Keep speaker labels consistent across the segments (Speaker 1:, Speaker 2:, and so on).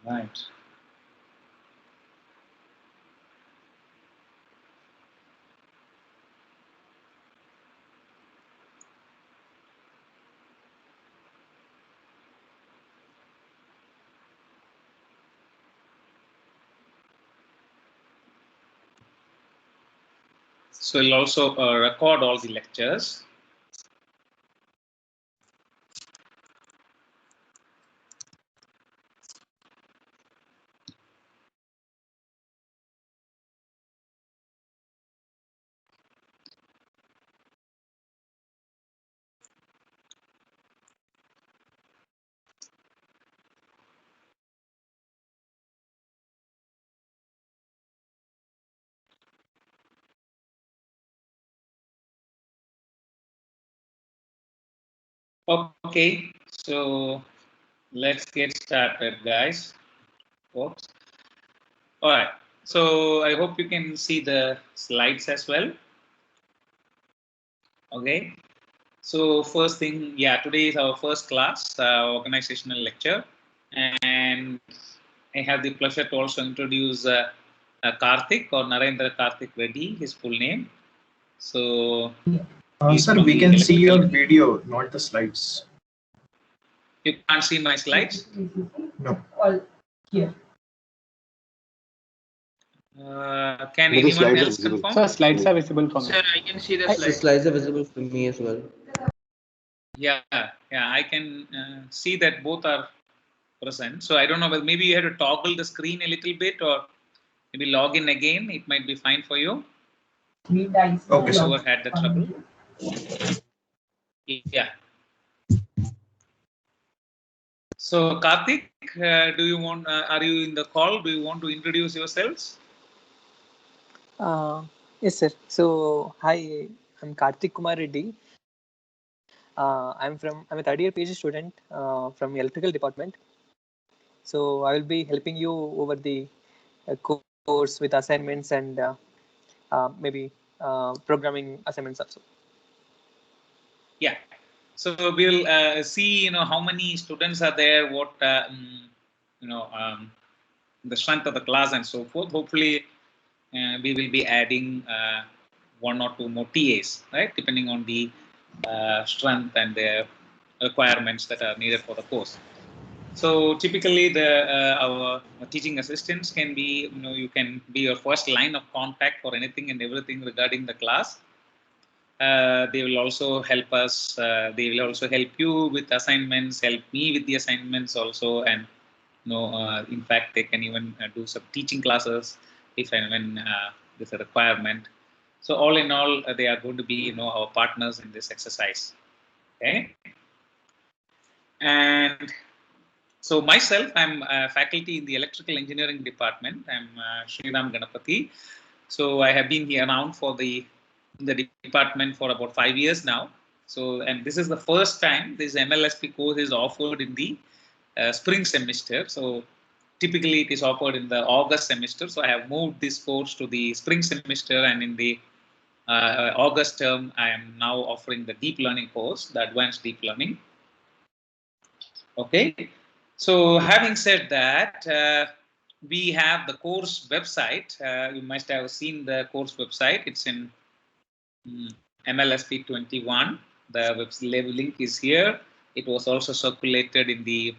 Speaker 1: Right. So we'll also record all the lectures. Okay, so let's get started, guys. Folks. All right. So I hope you can see the slides as well. Okay. So first thing, yeah, today is our first class, organizational lecture, and I have the pleasure to also introduce Karthik or Narendra Karthik Reddy, his full name. So,
Speaker 2: sir, we can see your video, not the slides.
Speaker 1: You can't see my slides?
Speaker 2: No.
Speaker 3: All here.
Speaker 1: Can anyone else confirm?
Speaker 4: Sir, slides are visible for me.
Speaker 3: Sir, I can see the slides.
Speaker 5: The slides are visible for me as well.
Speaker 1: Yeah, I can see that both are present. So I don't know whether maybe you have to toggle the screen a little bit or maybe log in again. It might be fine for you.
Speaker 2: Okay.
Speaker 1: Whoever had the trouble. Yeah. So Karthik, do you want? Are you in the call? Do you want to introduce yourselves?
Speaker 6: Yes, sir. So, hi, I'm Karthik Kumar Reddy. I'm a third year PhD student from electrical department. So, I will be helping you over the course with assignments and maybe programming assignments also.
Speaker 1: Yeah. So we'll see, how many students are there, what, the strength of the class and so forth. Hopefully, we will be adding one or two more TAs, right, depending on the strength and the requirements that are needed for the course. So typically, our teaching assistants can be, you can be your first line of contact for anything and everything regarding the class. They will also help us. They will also help you with assignments, help me with the assignments also, and in fact, they can even do some teaching classes if and when there's a requirement. So all in all, they are going to be, our partners in this exercise. Okay. And so myself, I'm a faculty in the electrical engineering department. I'm Sriram Ganapathy. So I have been here around in the department for about 5 years now. So, and this is the first time this MLSP course is offered in the spring semester. So typically it is offered in the August semester. So I have moved this course to the spring semester, and in the August term, I am now offering the deep learning course, the advanced deep learning. Okay. So having said that, we have the course website. You must have seen the course website. It's in MLSP 21. The web link is here. It was also circulated in the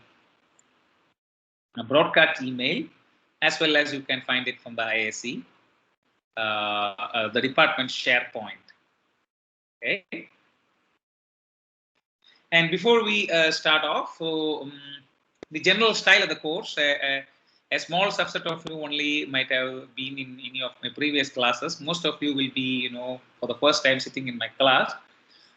Speaker 1: broadcast email, as well as you can find it from the IISc, the department SharePoint. Okay. And before we start off, so the general style of the course, a small subset of you only might have been in any of my previous classes. Most of you will be, for the first time sitting in my class.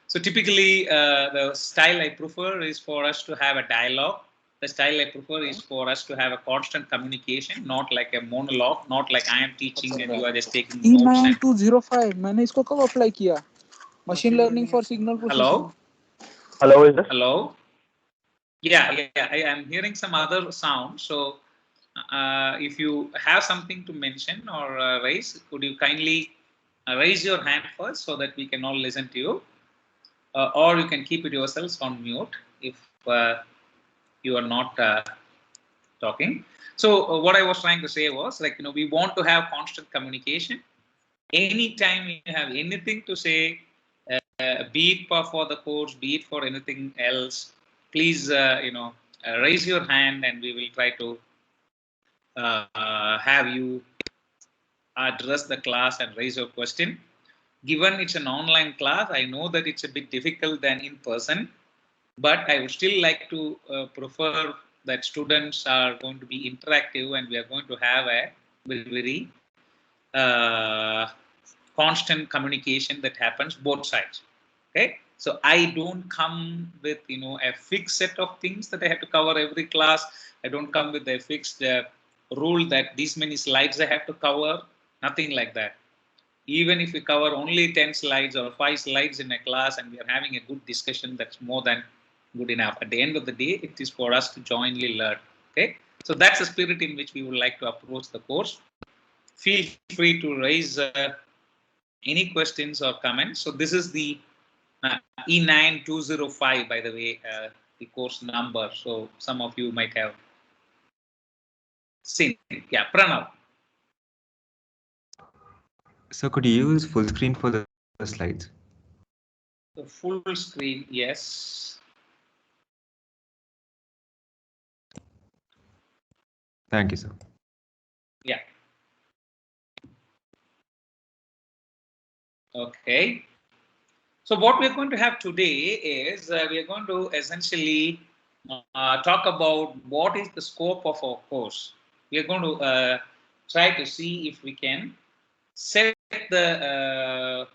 Speaker 1: So typically, the style I prefer is for us to have a dialogue. The style I prefer is for us to have a constant communication, not like a monologue, not like I am teaching and you are just taking notes.
Speaker 3: E9205 मैंने इसको कब apply किया machine learning for signal processing.
Speaker 1: Hello, is it? Hello. Yeah, I am hearing some other sound. So, if you have something to mention or raise, could you kindly raise your hand first so that we can all listen to you, or you can keep it yourselves on mute if you are not talking. So what I was trying to say was, like, we want to have constant communication. Anytime you have anything to say, be it for the course, be it for anything else, please, raise your hand, and we will try to have you address the class and raise your question. Given it's an online class, I know that it's a bit difficult than in person, but I would still like to prefer that students are going to be interactive, and we are going to have a very constant communication that happens both sides. Okay, so I don't come with a fixed set of things that I have to cover every class. I don't come with a fixed rule that these many slides I have to cover. Nothing like that. Even if we cover only 10 slides or 5 slides in a class and we are having a good discussion, that's more than good enough. At the end of the day, it is for us to jointly learn. Okay, so that's the spirit in which we would like to approach the course. Feel free to raise any questions or comments. So this is the E9205, by the way, the course number. So some of you might have seen. Yeah, Pranav.
Speaker 4: So could you use full screen for the slides?
Speaker 1: The full screen, yes.
Speaker 4: Thank you, sir.
Speaker 1: Yeah. Okay. So what we're going to have today is we are going to essentially talk about what is the scope of our course. We are going to try to see if we can set the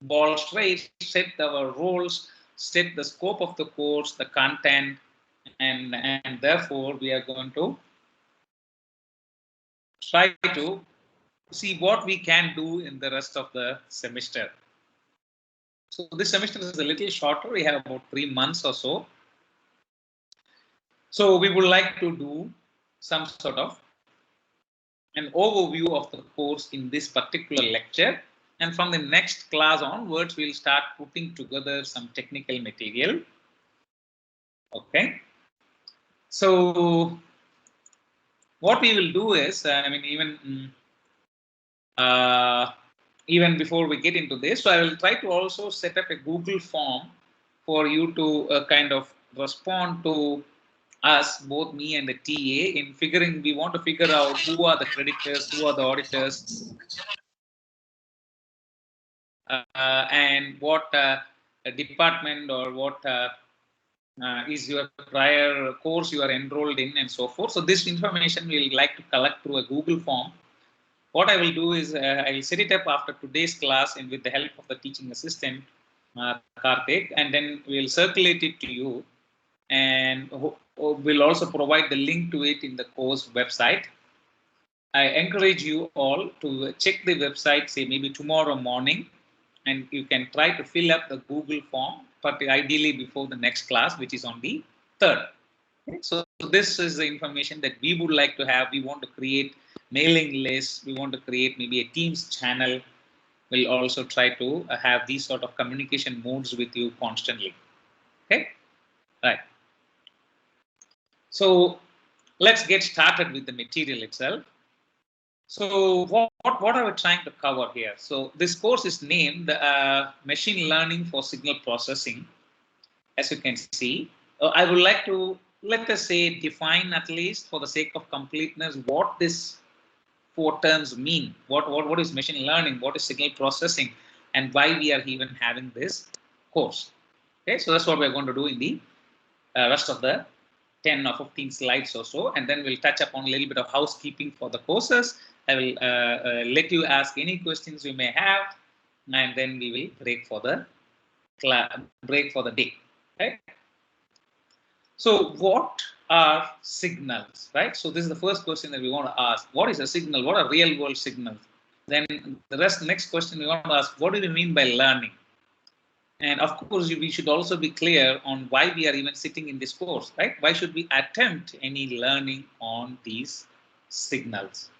Speaker 1: ball straight, set our roles, set the scope of the course, the content, and therefore we are going to try to see what we can do in the rest of the semester. So this semester is a little shorter. We have about 3 months or so. So we would like to do some sort of an overview of the course in this particular lecture. And from the next class onwards, we'll start putting together some technical material. Okay. So what we will do is, even before we get into this, so I will try to also set up a Google form for you to kind of respond to us, both me and the TA, in figuring, we want to figure out who are the creditors, who are the auditors, and what department or what is your prior course you are enrolled in, and so forth. So this information we will like to collect through a Google form. What I will do is I will set it up after today's class and with the help of the teaching assistant, Karthik, and then we'll circulate it to you, and we'll also provide the link to it in the course website. I encourage you all to check the website, say maybe tomorrow morning, and you can try to fill up the Google form, but ideally before the next class, which is on the 3rd. So this is the information that we would like to have. We want to create mailing lists. We want to create maybe a Teams channel. We'll also try to have these sort of communication modes with you constantly. Okay, right. So let's get started with the material itself. So what are we trying to cover here? So this course is named Machine Learning for Signal Processing. As you can see, I would like to, let us say, define, at least for the sake of completeness, what these 4 terms mean. What is machine learning? What is signal processing? And why we are even having this course. Okay, so that's what we're going to do in the rest of the 10 or 15 slides or so, and then we'll touch upon a little bit of housekeeping for the courses. I will let you ask any questions you may have, and then we will break for the day. Right? So what are signals, right? So this is the first question that we want to ask. What is a signal? What are real world signals? Then the next question we want to ask, what do we mean by learning? And of course, we should also be clear on why we are even sitting in this course, right? Why should we attempt any learning on these signals?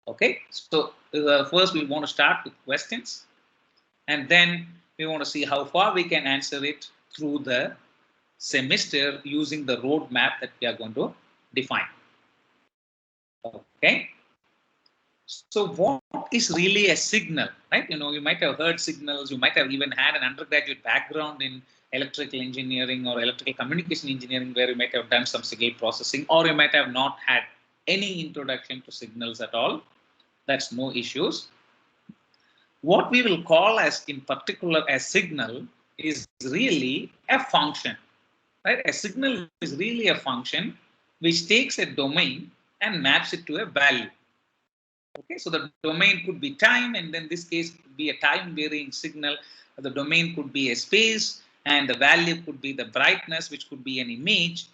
Speaker 1: Okay, so first we want to start with questions, and then we want to see how far we can answer it through the semester using the roadmap that we are going to define. Okay. So what is really a signal, right? You might have heard signals. You might have even had an undergraduate background in electrical engineering or electrical communication engineering, where you might have done some signal processing, or you might have not had any introduction to signals at all. That's no issues. What we will call as in particular a signal is really a function, right? A signal is really a function which takes a domain and maps it to a value. Okay, so the domain could be time, and then this case could be a time varying signal. The domain could be a space, and the value could be the brightness, which could be an image,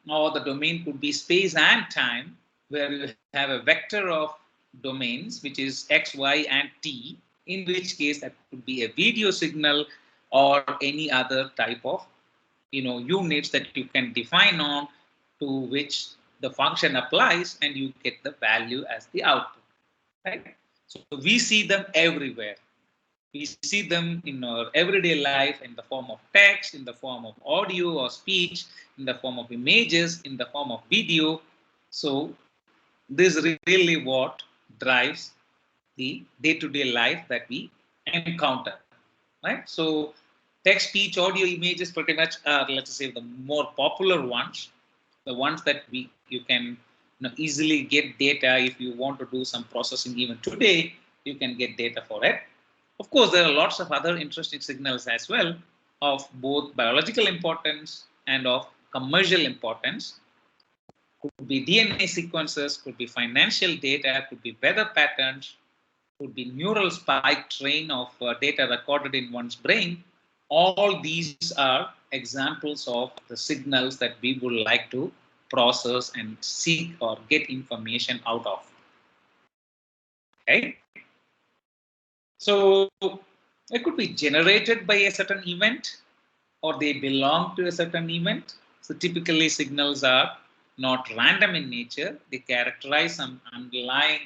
Speaker 1: or the domain could be space and time, where you have a vector of domains, which is x, y, and t, in which case that could be a video signal or any other type of units that you can define on to which the function applies, and you get the value as the output. Right? So we see them everywhere. We see them in our everyday life in the form of text, in the form of audio or speech, in the form of images, in the form of video. So this is really what drives the day-to-day life that we encounter. Right? So text, speech, audio, images pretty much are, let's say, the more popular ones, the ones that you can easily get data. If you want to do some processing even today, you can get data for it. Of course, there are lots of other interesting signals as well of both biological importance and of commercial importance. Could be DNA sequences, could be financial data, could be weather patterns, could be neural spike train of data recorded in one's brain. All these are examples of the signals that we would like to process and seek or get information out of. Okay. So it could be generated by a certain event, or they belong to a certain event. So typically signals are not random in nature. They characterize some underlying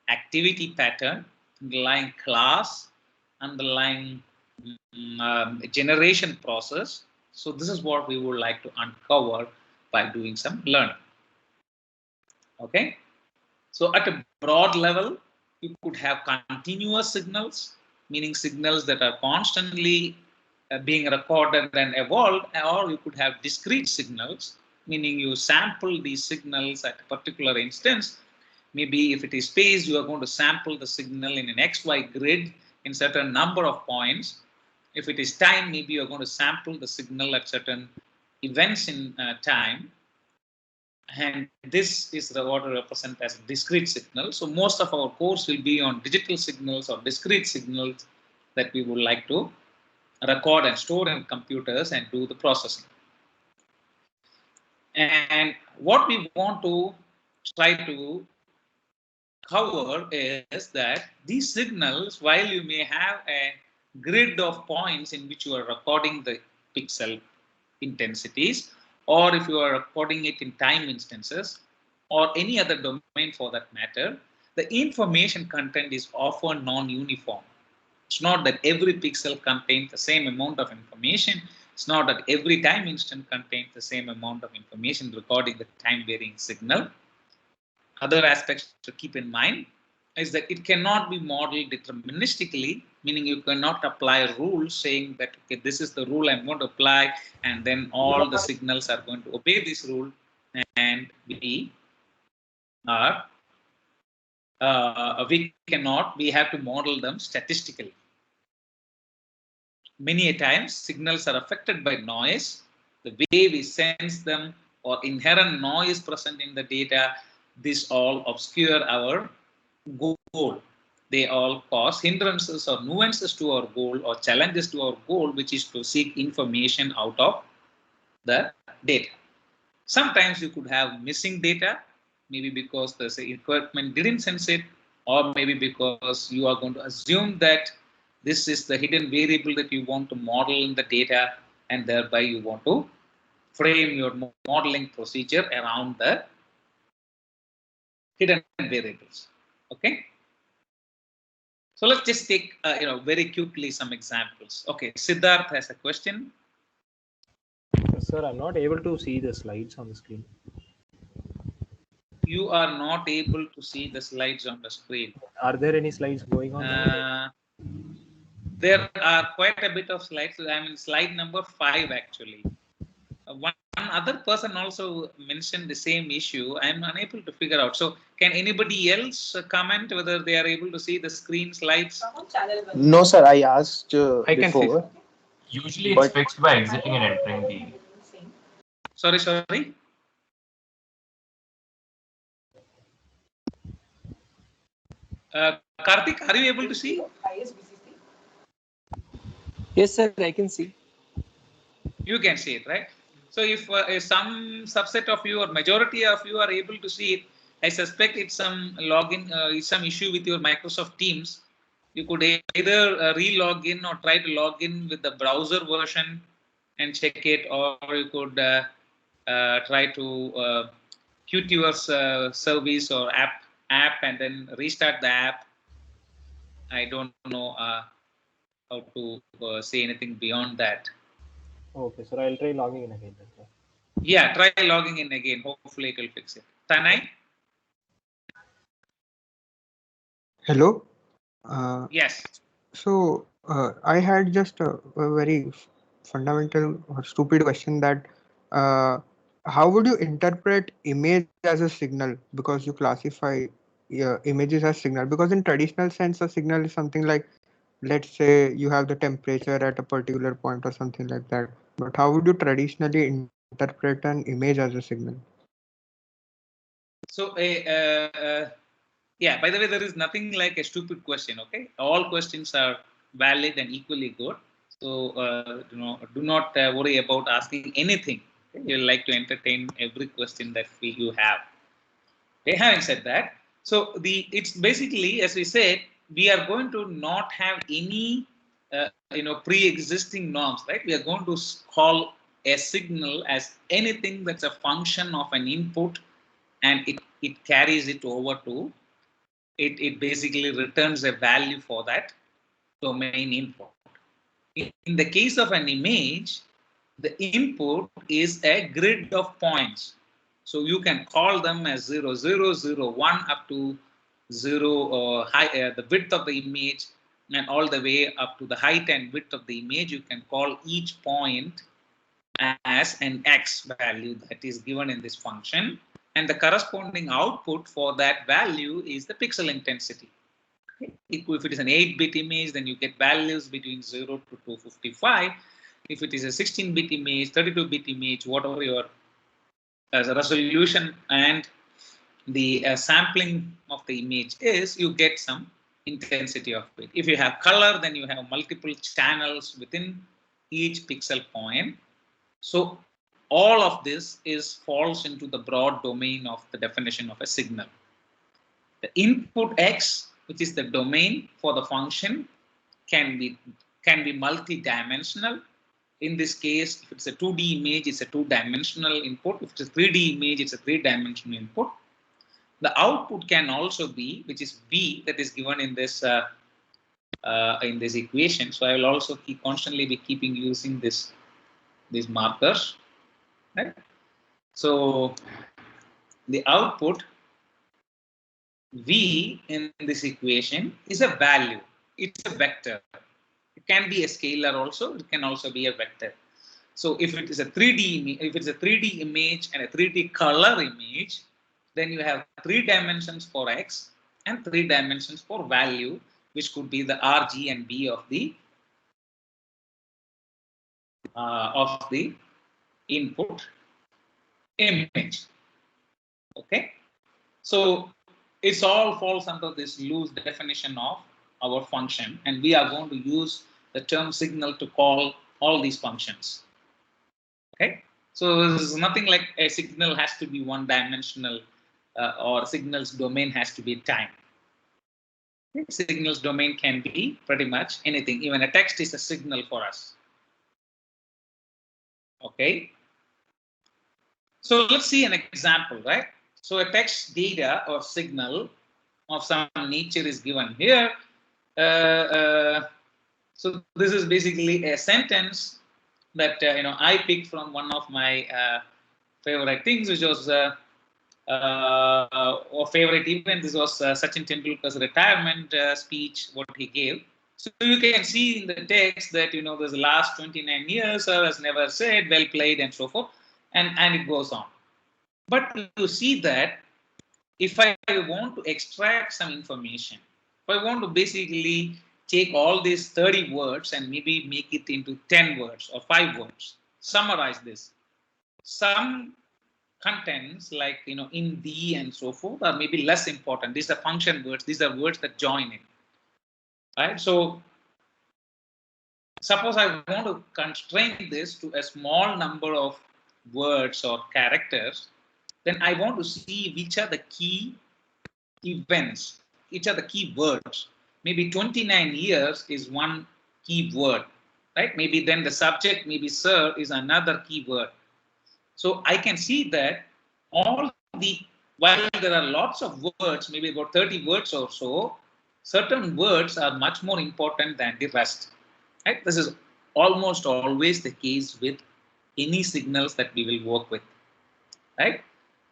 Speaker 1: activity pattern, underlying class, underlying generation process. So this is what we would like to uncover by doing some learning. Okay. So at a broad level, you could have continuous signals, meaning signals that are constantly being recorded and evolved, or you could have discrete signals, meaning you sample these signals at a particular instance. Maybe if it is space, you are going to sample the signal in an XY grid in certain number of points. If it is time, maybe you are going to sample the signal at certain events in time. And this is what we represent as a discrete signal. So most of our course will be on digital signals or discrete signals that we would like to record and store in computers and do the processing. And what we want to try to cover is that these signals, while you may have a grid of points in which you are recording the pixel intensities, or if you are recording it in time instances, or any other domain for that matter, the information content is often non-uniform. It's not that every pixel contains the same amount of information. It's not that every time instant contains the same amount of information recording the time varying signal. Other aspects to keep in mind is that it cannot be modeled deterministically, meaning you cannot apply rules saying that, okay, this is the rule I'm going to apply, and then all the signals are going to obey this rule, and we have to model them statistically. Many a times, signals are affected by noise, the way we sense them, or inherent noise present in the data. This all obscure our goal. They all cause hindrances or nuances to our goal or challenges to our goal, which is to seek information out of the data. Sometimes you could have missing data, maybe because the equipment didn't sense it, or maybe because you are going to assume that this is the hidden variable that you want to model in the data, and thereby you want to frame your modeling procedure around the hidden variables. Okay. So let's just take very quickly some examples. Okay, Siddharth has a question.
Speaker 7: Sir, I'm not able to see the slides on the screen.
Speaker 1: you are not able to see the slides on the screen.
Speaker 7: Are there any slides going on?
Speaker 1: There are quite a bit of slides. I'm in slide number 5 actually. One other person also mentioned the same issue. I'm unable to figure out. So can anybody else comment whether they are able to see the screen slides?
Speaker 2: No, sir. I asked
Speaker 7: I can see.
Speaker 2: before.
Speaker 8: Usually it's fixed by exiting and entering the.
Speaker 1: Sorry. Karthik, are you able to see?
Speaker 6: Yes, sir, I can see.
Speaker 1: You can see it, right? So if some subset of you or majority of you are able to see it, I suspect it's some login, some issue with your Microsoft Teams. You could either re-log in or try to log in with the browser version and check it, or you could try to quit your service or app and then restart the app. I don't know how to say anything beyond that.
Speaker 7: Okay, sir. I'll try logging in again. Sir.
Speaker 1: Yeah, try logging in again. Hopefully, it will fix it. Tanay?
Speaker 9: Hello.
Speaker 1: Yes.
Speaker 9: So I had just a very fundamental or stupid question that how would you interpret image as a signal, because you classify images as signal? Because in traditional sense, a signal is something like, let's say you have the temperature at a particular point or something like that. But how would you traditionally interpret an image as a signal?
Speaker 1: So, yeah, by the way, there is nothing like a stupid question, okay? All questions are valid and equally good. So, do not worry about asking anything. Okay? You'll like to entertain every question that you have. Okay, having said that, so it's basically, as we said, we are going to not have any pre-existing norms, right? We are going to call a signal as anything that's a function of an input, and it carries it over to it basically returns a value for that domain input. In the case of an image, the input is a grid of points. So you can call them as 0, 0, 0, 1 up to 0 the width of the image, and all the way up to the height and width of the image. You can call each point as an x value that is given in this function, and the corresponding output for that value is the pixel intensity. If it is an 8-bit image, then you get values between 0 to 255. If it is a 16-bit image, 32-bit image, whatever your resolution and the sampling of the image is, you get some intensity of it. If you have color, then you have multiple channels within each pixel point. So all of this falls into the broad domain of the definition of a signal. The input x, which is the domain for the function, can be multi-dimensional. In this case, if it's a 2D image, it's a 2-dimensional input. If it's a 3D image, it's a 3-dimensional input. The output can also be, which is v, that is given in this equation. So I will also constantly be using these markers. Right? So the output v in this equation is a value. It's a vector. It can be a scalar also. It can also be a vector. So if it is a 3D image and a 3D color image, then you have 3 dimensions for x and 3 dimensions for value, which could be the r, g, and b of the input image. Okay, so it all falls under this loose definition of our function, and we are going to use the term signal to call all these functions. Okay, so there's nothing like a signal has to be 1-dimensional or signal's domain has to be time. Signal's domain can be pretty much anything. Even a text is a signal for us. Okay, so let's see an example, right? So a text data or signal of some nature is given here. So this is basically a sentence that I picked from one of my favorite things, which was or favorite event. This was Sachin Tendulkar's retirement speech, what he gave. So you can see in the text that, you know, this last 29 years has never said, well played, and so forth, and it goes on. But you see that if I want to extract some information, if I want to basically take all these 30 words and maybe make it into 10 words or 5 words, summarize this. Some contents like, you know, in, the, and so forth are maybe less important. These are function words. These are words that join in. Right? So suppose I want to constrain this to a small number of words or characters, then I want to see which are the key events, which are the key words. Maybe 29 years is one key word, right? Maybe then the subject, maybe sir, is another key word. So I can see that all the, while there are lots of words, maybe about 30 words or so, certain words are much more important than the rest. Right? This is almost always the case with any signals that we will work with. Right?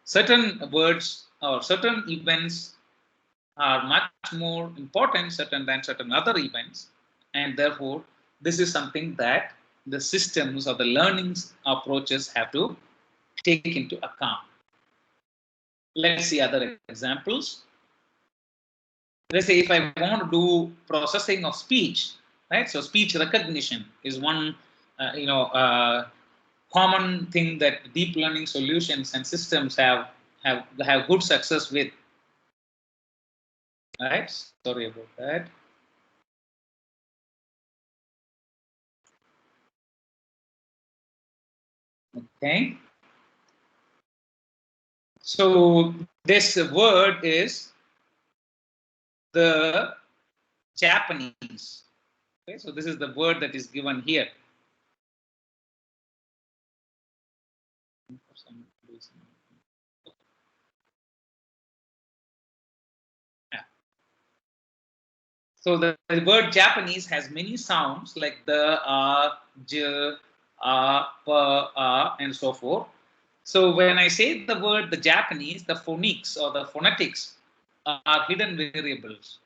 Speaker 1: Certain words or certain events are much more important than certain other events, and therefore this is something that the systems or the learning approaches have to take into account. Let's see other examples. Let's say if I want to do processing of speech, right? So speech recognition is one, common thing that deep learning solutions and systems have good success with. Right? Sorry about that. Okay. So this word is the Japanese. Okay, so this is the word that is given here. Yeah. So the word Japanese has many sounds like the, j, p, and so forth. So when I say the word the Japanese, the phonics or the phonetics are hidden variables.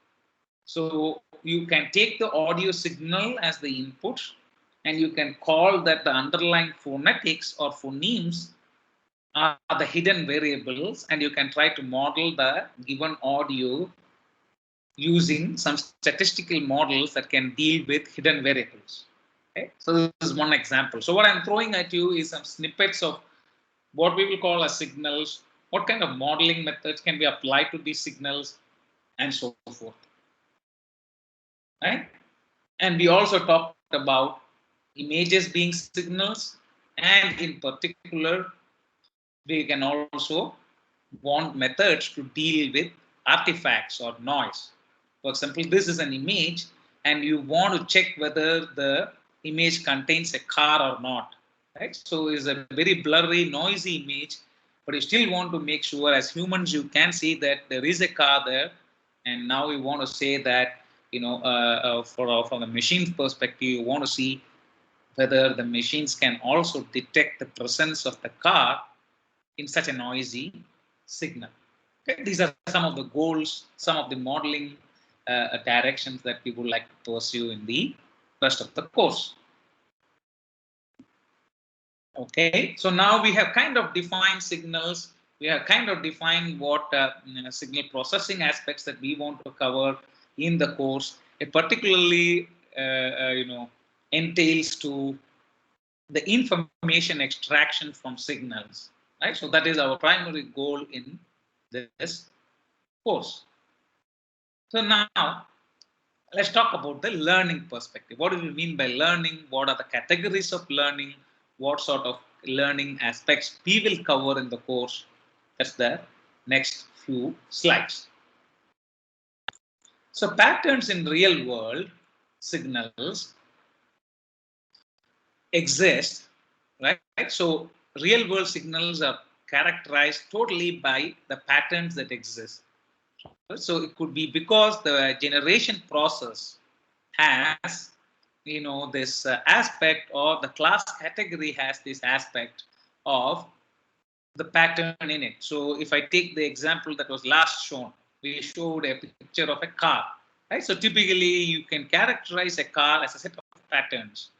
Speaker 1: So you can take the audio signal as the input, and you can call that the underlying phonetics or phonemes are the hidden variables, and you can try to model the given audio using some statistical models that can deal with hidden variables. Okay? So this is one example. So what I'm throwing at you is some snippets of what we will call as signals, what kind of modeling methods can be applied to these signals, and so forth. Right? And we also talked about images being signals, and in particular, we can also want methods to deal with artifacts or noise. For example, this is an image, and you want to check whether the image contains a car or not. Right? So it's a very blurry, noisy image, but you still want to make sure, as humans, you can see that there is a car there, and now we want to say that, you know, from the machine's perspective, you want to see whether the machines can also detect the presence of the car in such a noisy signal. Okay? These are some of the goals, some of the modeling directions that we would like to pursue in the rest of the course. Okay, so now we have kind of defined signals. We have kind of defined what signal processing aspects that we want to cover in the course. It particularly, entails to the information extraction from signals. Right, so that is our primary goal in this course. So now let's talk about the learning perspective. What do we mean by learning? What are the categories of learning? What sort of learning aspects we will cover in the course? That's the next few slides. So patterns in real world signals exist, right? So real world signals are characterized totally by the patterns that exist. So it could be because the generation process has, this aspect, or the class category has this aspect of the pattern in it. So if I take the example that was last shown, we showed a picture of a car, right? So typically you can characterize a car as a set of patterns.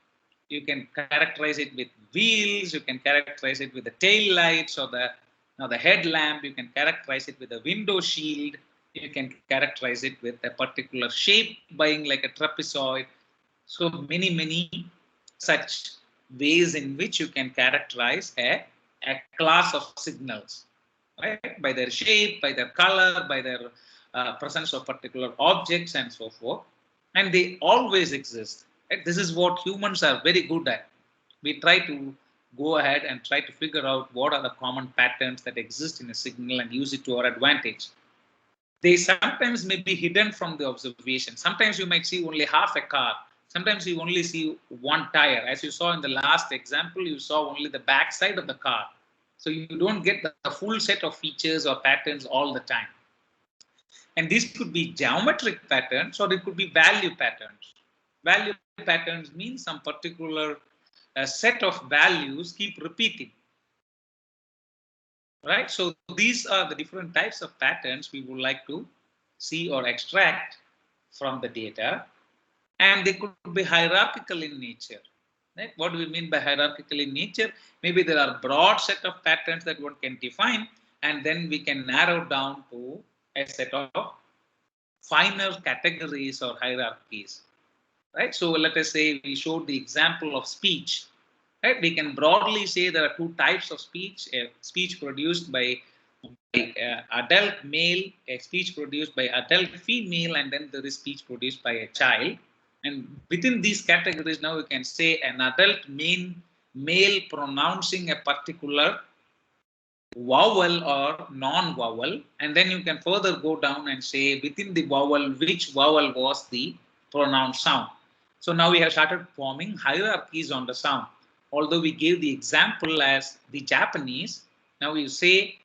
Speaker 1: You can characterize it with wheels, you can characterize it with the tail lights or the headlamp, you can characterize it with a window shield, you can characterize it with a particular shape being like a trapezoid. So many such ways in which you can characterize a class of signals, right? By their shape, by their color, by their presence of particular objects and so forth. And they always exist. Right? This is what humans are very good at. We try to go ahead and try to figure out what are the common patterns that exist in a signal and use it to our advantage. They sometimes may be hidden from the observation. Sometimes you might see only half a car. Sometimes you only see one tire. As you saw in the last example, you saw only the back side of the car. So you don't get the full set of features or patterns all the time. And these could be geometric patterns or it could be value patterns. Value patterns mean some particular set of values keep repeating. Right? So these are the different types of patterns we would like to see or extract from the data. And they could be hierarchical in nature. Right? What do we mean by hierarchical in nature? Maybe there are broad set of patterns that one can define, and then we can narrow down to a set of finer categories or hierarchies. Right? So let us say we showed the example of speech. Right? We can broadly say there are two types of speech: a speech produced by adult male, a speech produced by adult female, and then there is speech produced by a child. And within these categories, now we can say an adult male pronouncing a particular vowel or non-vowel, and then you can further go down and say within the vowel which vowel was the pronoun sound. So now we have started forming hierarchies on the sound. Although we gave the example as the Japanese, now you say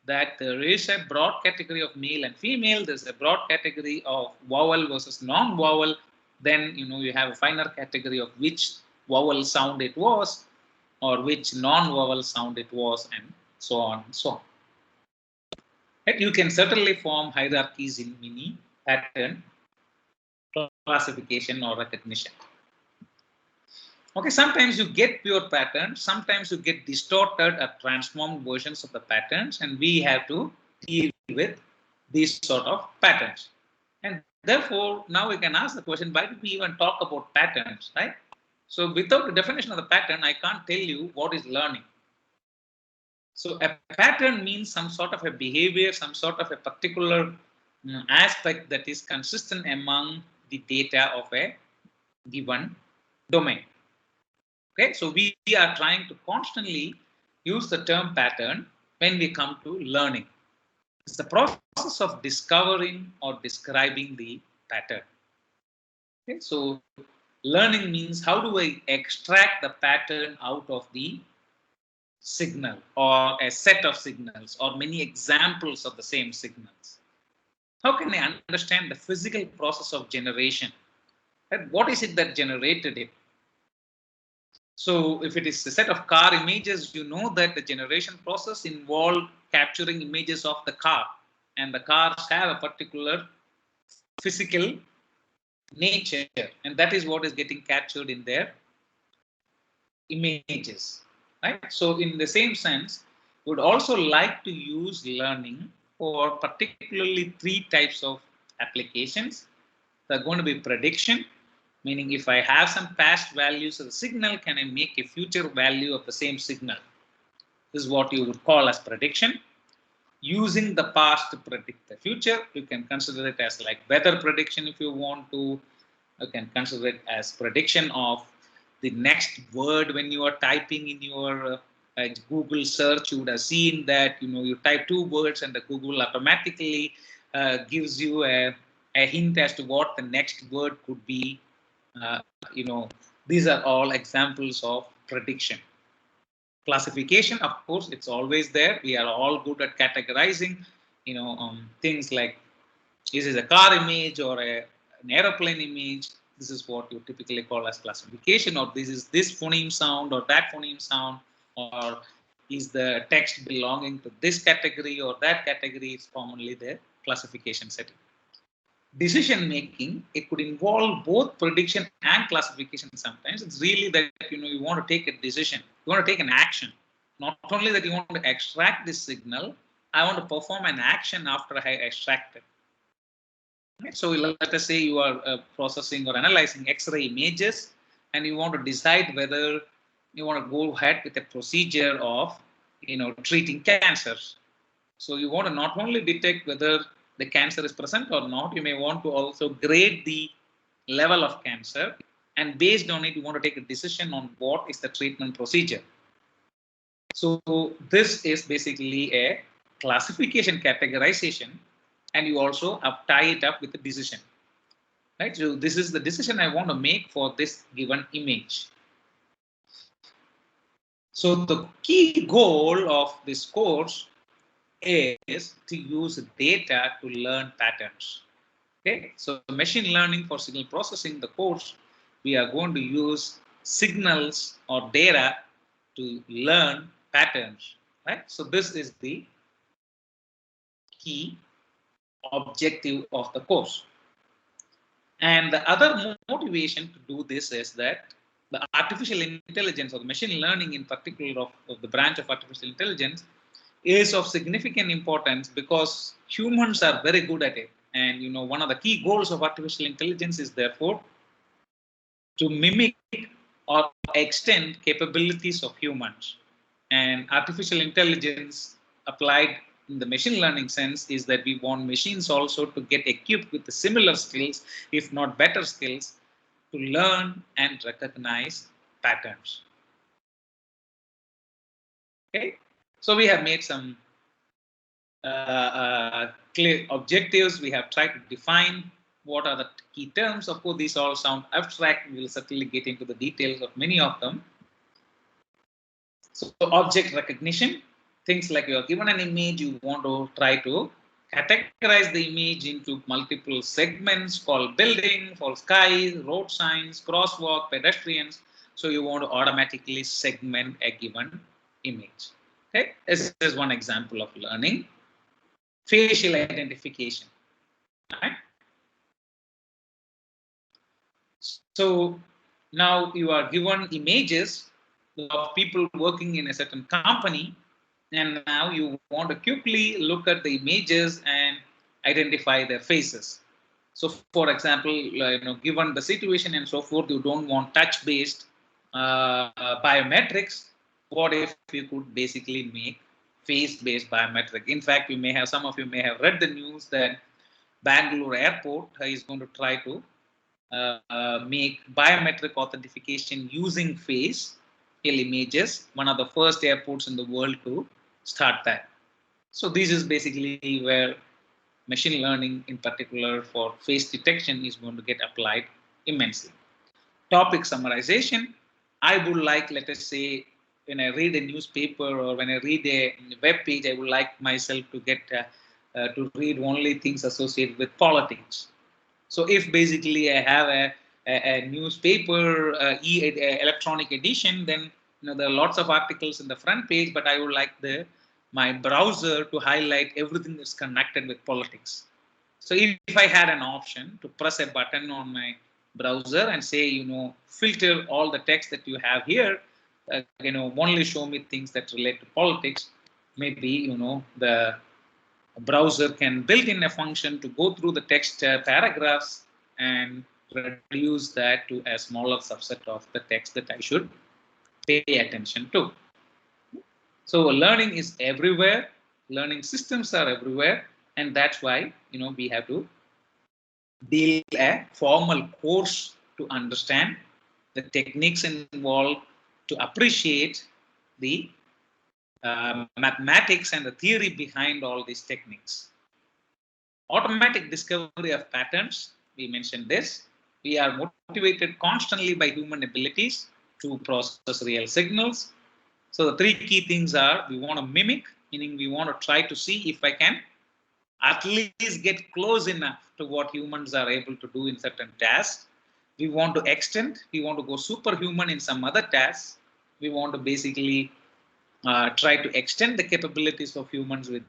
Speaker 1: that there is a broad category of male and female, there's a broad category of vowel versus non-vowel, then you have a finer category of which vowel sound it was or which non-vowel sound it was, and so on and so on. Right? You can certainly form hierarchies in many pattern classification or recognition. Okay, sometimes you get pure patterns, sometimes you get distorted or transformed versions of the patterns, and we have to deal with these sort of patterns. And therefore, now we can ask the question, why do we even talk about patterns, right? So without the definition of the pattern, I can't tell you what is learning. So a pattern means some sort of a behavior, some sort of a particular aspect that is consistent among the data of a given domain. Okay, so we are trying to constantly use the term pattern when we come to learning. It's the process of discovering or describing the pattern. Okay, so learning means how do I extract the pattern out of the signal or a set of signals or many examples of the same signals. How can I understand the physical process of generation? And what is it that generated it? So if it is a set of car images, you know that the generation process involved capturing images of the car, and the cars have a particular physical nature, and that is what is getting captured in their images. Right? So in the same sense, we would also like to use learning for particularly three types of applications. They're going to be prediction, meaning if I have some past values of the signal, can I make a future value of the same signal? This is what you would call as prediction. Using the past to predict the future, you can consider it as like weather prediction if you want to. You can consider it as prediction of the next word when you are typing in your Google search. You would have seen that you type two words and the Google automatically gives you a hint as to what the next word could be. These are all examples of prediction. Classification, of course, it's always there. We are all good at categorizing, things like is it a car image or an aeroplane image? This is what you typically call as classification, or this is this phoneme sound or that phoneme sound, or is the text belonging to this category or that category. It's commonly the classification setting. Decision making, it could involve both prediction and classification. Sometimes it's really that you want to take a decision, you want to take an action. Not only that you want to extract this signal, I want to perform an action after I extract it. Right? So let us say you are processing or analyzing X-ray images, and you want to decide whether you want to go ahead with a procedure of treating cancers. So you want to not only detect whether the cancer is present or not, you may want to also grade the level of cancer, and based on it you want to take a decision on what is the treatment procedure. So this is basically a classification categorization, and you also tie it up with the decision. Right? So this is the decision I want to make for this given image. So the key goal of this course is to use data to learn patterns. Okay, so machine learning for signal processing, the course, we are going to use signals or data to learn patterns. Right? So this is the key objective of the course. And the other motivation to do this is that the artificial intelligence, or the machine learning in particular of the branch of artificial intelligence, is of significant importance because humans are very good at it. And one of the key goals of artificial intelligence is therefore to mimic or extend capabilities of humans. And artificial intelligence applied in the machine learning sense is that we want machines also to get equipped with the similar skills, if not better skills, to learn and recognize patterns. Okay, so we have made some clear objectives. We have tried to define what are the key terms. Of course, these all sound abstract. We will certainly get into the details of many of them. So object recognition, things like you are given an image, you want to try to categorize the image into multiple segments called building, for sky, road signs, crosswalk, pedestrians. So you want to automatically segment a given image. Okay, this is one example of learning. Facial identification. Right? So now you are given images of people working in a certain company, and now you want to quickly look at the images and identify their faces. So for example, given the situation and so forth, you don't want touch-based biometrics. What if you could basically make face-based biometric? In fact, some of you may have read the news that Bangalore airport is going to try to make biometric authentication using facial images, one of the first airports in the world to start that. So this is basically where machine learning in particular for face detection is going to get applied immensely. Topic summarization. I would like, let us say, when I read a newspaper or when I read a web page, I would like myself to get to read only things associated with politics. So if basically I have a newspaper electronic edition, then there are lots of articles in the front page, but I would like my browser to highlight everything that's connected with politics. So if I had an option to press a button on my browser and say, filter all the text that you have here, only show me things that relate to politics, maybe, the browser can build in a function to go through the text paragraphs and reduce that to a smaller subset of the text that I should pay attention to. So learning is everywhere, learning systems are everywhere, and that's why we have to build a formal course to understand the techniques involved, to appreciate the mathematics and the theory behind all these techniques. Automatic discovery of patterns, we mentioned this. We are motivated constantly by human abilities to process real signals. So the three key things are, we want to mimic, meaning we want to try to see if I can at least get close enough to what humans are able to do in certain tasks. We want to extend, we want to go superhuman in some other tasks. We want to basically try to extend the capabilities of humans with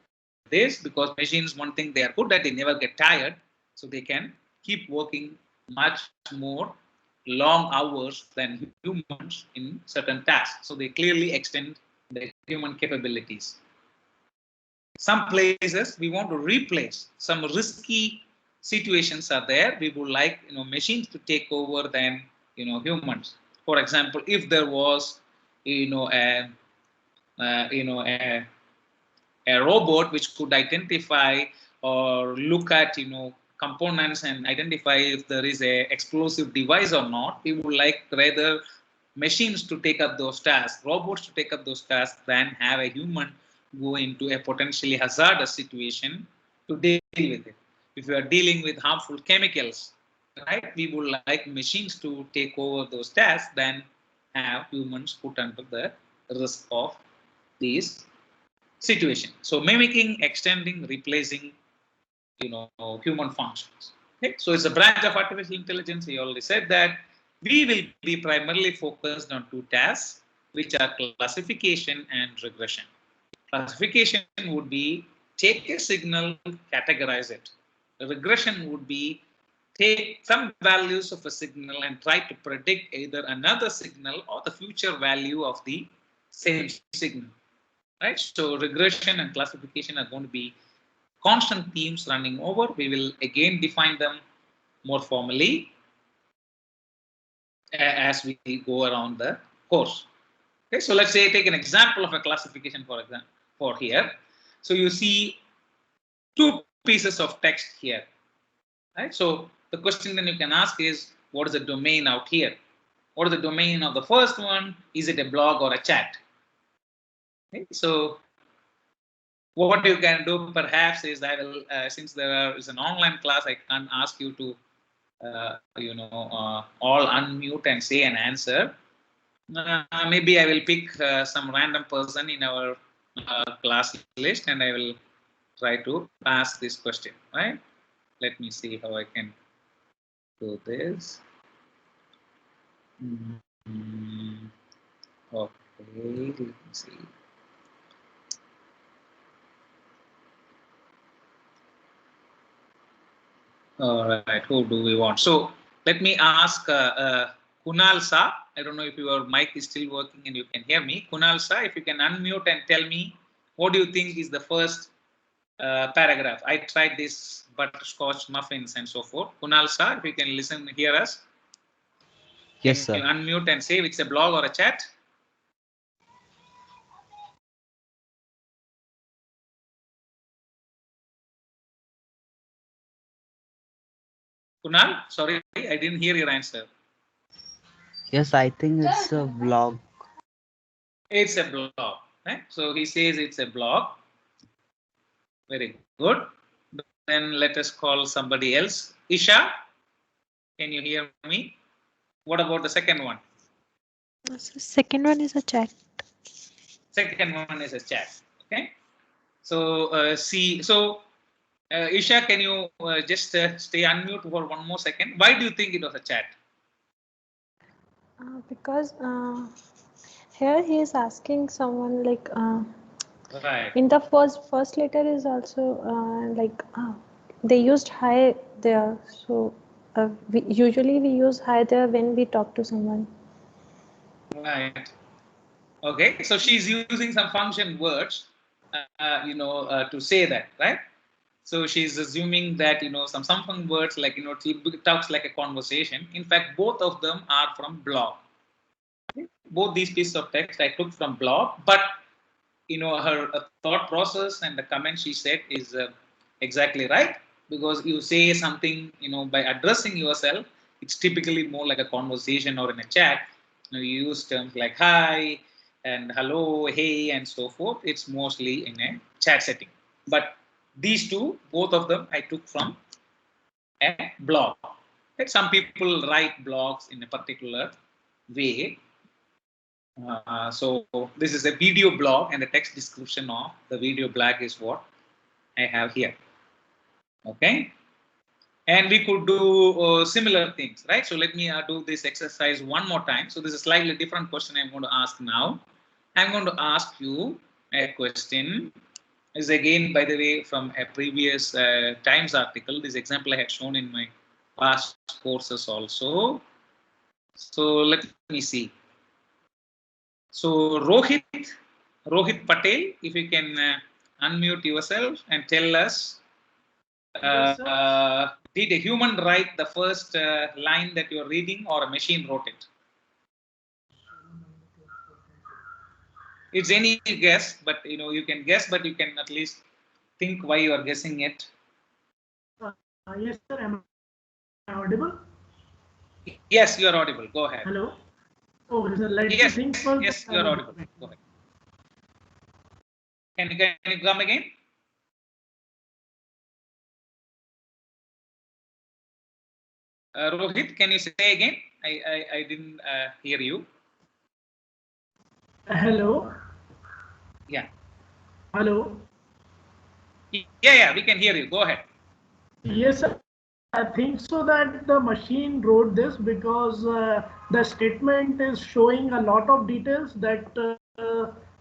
Speaker 1: this, because machines, one thing they are good at, they never get tired, so they can keep working much more long hours than humans in certain tasks. So they clearly extend the human capabilities. Some places we want to replace, some risky situations are there, we would like machines to take over than humans. For example, if there was a a robot which could identify or look at components and identify if there is a explosive device or not, we would like rather machines to take up those tasks, robots to take up those tasks, than have a human go into a potentially hazardous situation to deal with it. If we are dealing with harmful chemicals, right, we would like machines to take over those tasks than have humans put under the risk of these situation. So mimicking, extending, replacing, human functions. Okay? So it's a branch of artificial intelligence. We already said that. We will be primarily focused on two tasks, which are classification and regression. Classification would be take a signal, categorize it. Regression would be take some values of a signal and try to predict either another signal or the future value of the same signal. Right? So regression and classification are going to be constant themes running over. We will again define them more formally as we go around the course. Okay, so let's say take an example of a classification for here. So you see two pieces of text here. Right? So the question then you can ask is, what is the domain out here? What is the domain of the first one? Is it a blog or a chat? Okay, so what you can do perhaps is, I will, since there is an online class, I can't ask you to, all unmute and say an answer. Maybe I will pick some random person in our class list and I will try to ask this question, right? Let me see how I can do this. Okay, let me see. All right, who do we want? So let me ask Kunal Sa. I don't know if your mic is still working and you can hear me. Kunal Sa, if you can unmute and tell me what do you think is the first paragraph. I tried this butterscotch muffins and so forth. Kunal Sa, if you can listen, hear us.
Speaker 5: Yes,
Speaker 1: Can
Speaker 5: sir.
Speaker 1: you unmute and say if it's a blog or a chat? Kunal, sorry, I didn't hear your answer.
Speaker 5: Yes, I think it's a vlog.
Speaker 1: It's a blog. Right? So he says it's a blog. Very good. Then let us call somebody else. Isha, can you hear me? What about the second one?
Speaker 10: So second one is a chat.
Speaker 1: Second one is a chat. Okay. So see. So Isha, can you just stay unmute for one more second? Why do you think it was a chat?
Speaker 10: Because here he is asking someone like
Speaker 1: Right.
Speaker 10: in the first letter is also they used hi there. So usually we use hi there when we talk to someone.
Speaker 1: Right. Okay. So she's using some function words, to say that, right? So she's assuming that some function words like it talks like a conversation. In fact, both of them are from blog. Both these pieces of text I took from blog, but her thought process and the comment she said is exactly right, because you say something by addressing yourself, it's typically more like a conversation, or in a chat you use terms like hi and hello, hey, and so forth. It's mostly in a chat setting, but these two, both of them, I took from a blog. Some people write blogs in a particular way. So this is a video blog, and the text description of the video blog is what I have here. Okay, and we could do similar things, right? So let me do this exercise one more time. So this is a slightly different question I'm going to ask now. I'm going to ask you a question. This is again, by the way, from a previous Times article. This example I had shown in my past courses also. So let me see. So Rohit Patel, if you can unmute yourself and tell us, did a human write the first line that you're reading, or a machine wrote it? It's any guess, but you can guess, but you can at least think why you are guessing it.
Speaker 11: Yes, sir. Am I audible?
Speaker 1: Yes, you are audible. Go ahead.
Speaker 11: Hello. Oh, sir. Let
Speaker 1: Yes,
Speaker 11: me think first.
Speaker 1: yes, you are audible. Go ahead. Can you come again? Rohit, can you say again? I didn't hear you.
Speaker 11: Hello.
Speaker 1: Yeah.
Speaker 11: Hello.
Speaker 1: Yeah, we can hear you. Go ahead.
Speaker 11: Yes, sir. I think so that the machine wrote this because the statement is showing a lot of details that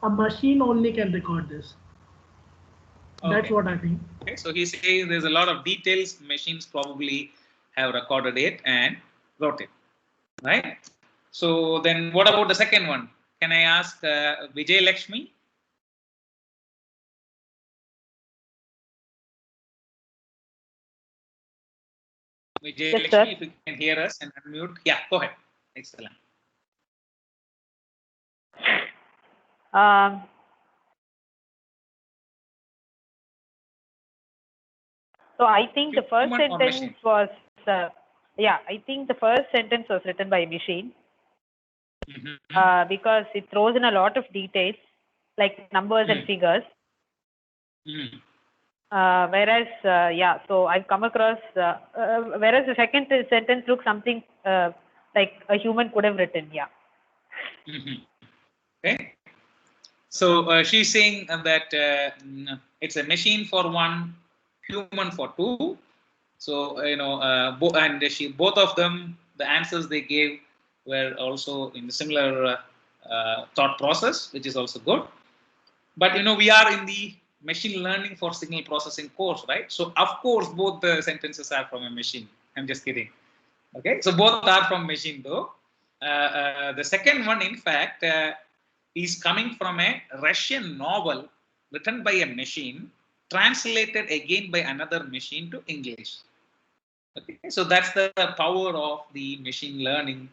Speaker 11: a machine only can record this.
Speaker 1: Okay.
Speaker 11: That's what I think.
Speaker 1: Okay, so he says there's a lot of details. Machines probably have recorded it and wrote it, right? So then, what about the second one? Can I ask Vijay Lakshmi? Vijay
Speaker 12: Yes,
Speaker 1: Lakshmi,
Speaker 12: sir.
Speaker 1: if you can hear us and unmute. Yeah, go ahead. Excellent.
Speaker 12: So I think the first
Speaker 1: Human or
Speaker 12: sentence
Speaker 1: machine?
Speaker 12: was, I think the first sentence was written by a machine because it throws in a lot of details like numbers and figures. Whereas, so I've come across, whereas the second sentence looks something like a human could have written, yeah.
Speaker 1: Okay. So she's saying that it's a machine for one, human for two. So and both of them, the answers they gave were also in the similar thought process, which is also good. But we are in the machine learning for signal processing course, right? So of course both the sentences are from a machine. I'm just kidding. Okay, so both are from machine though. The second one, in fact, is coming from a Russian novel written by a machine, translated again by another machine to English. Okay, so that's the power of the machine learning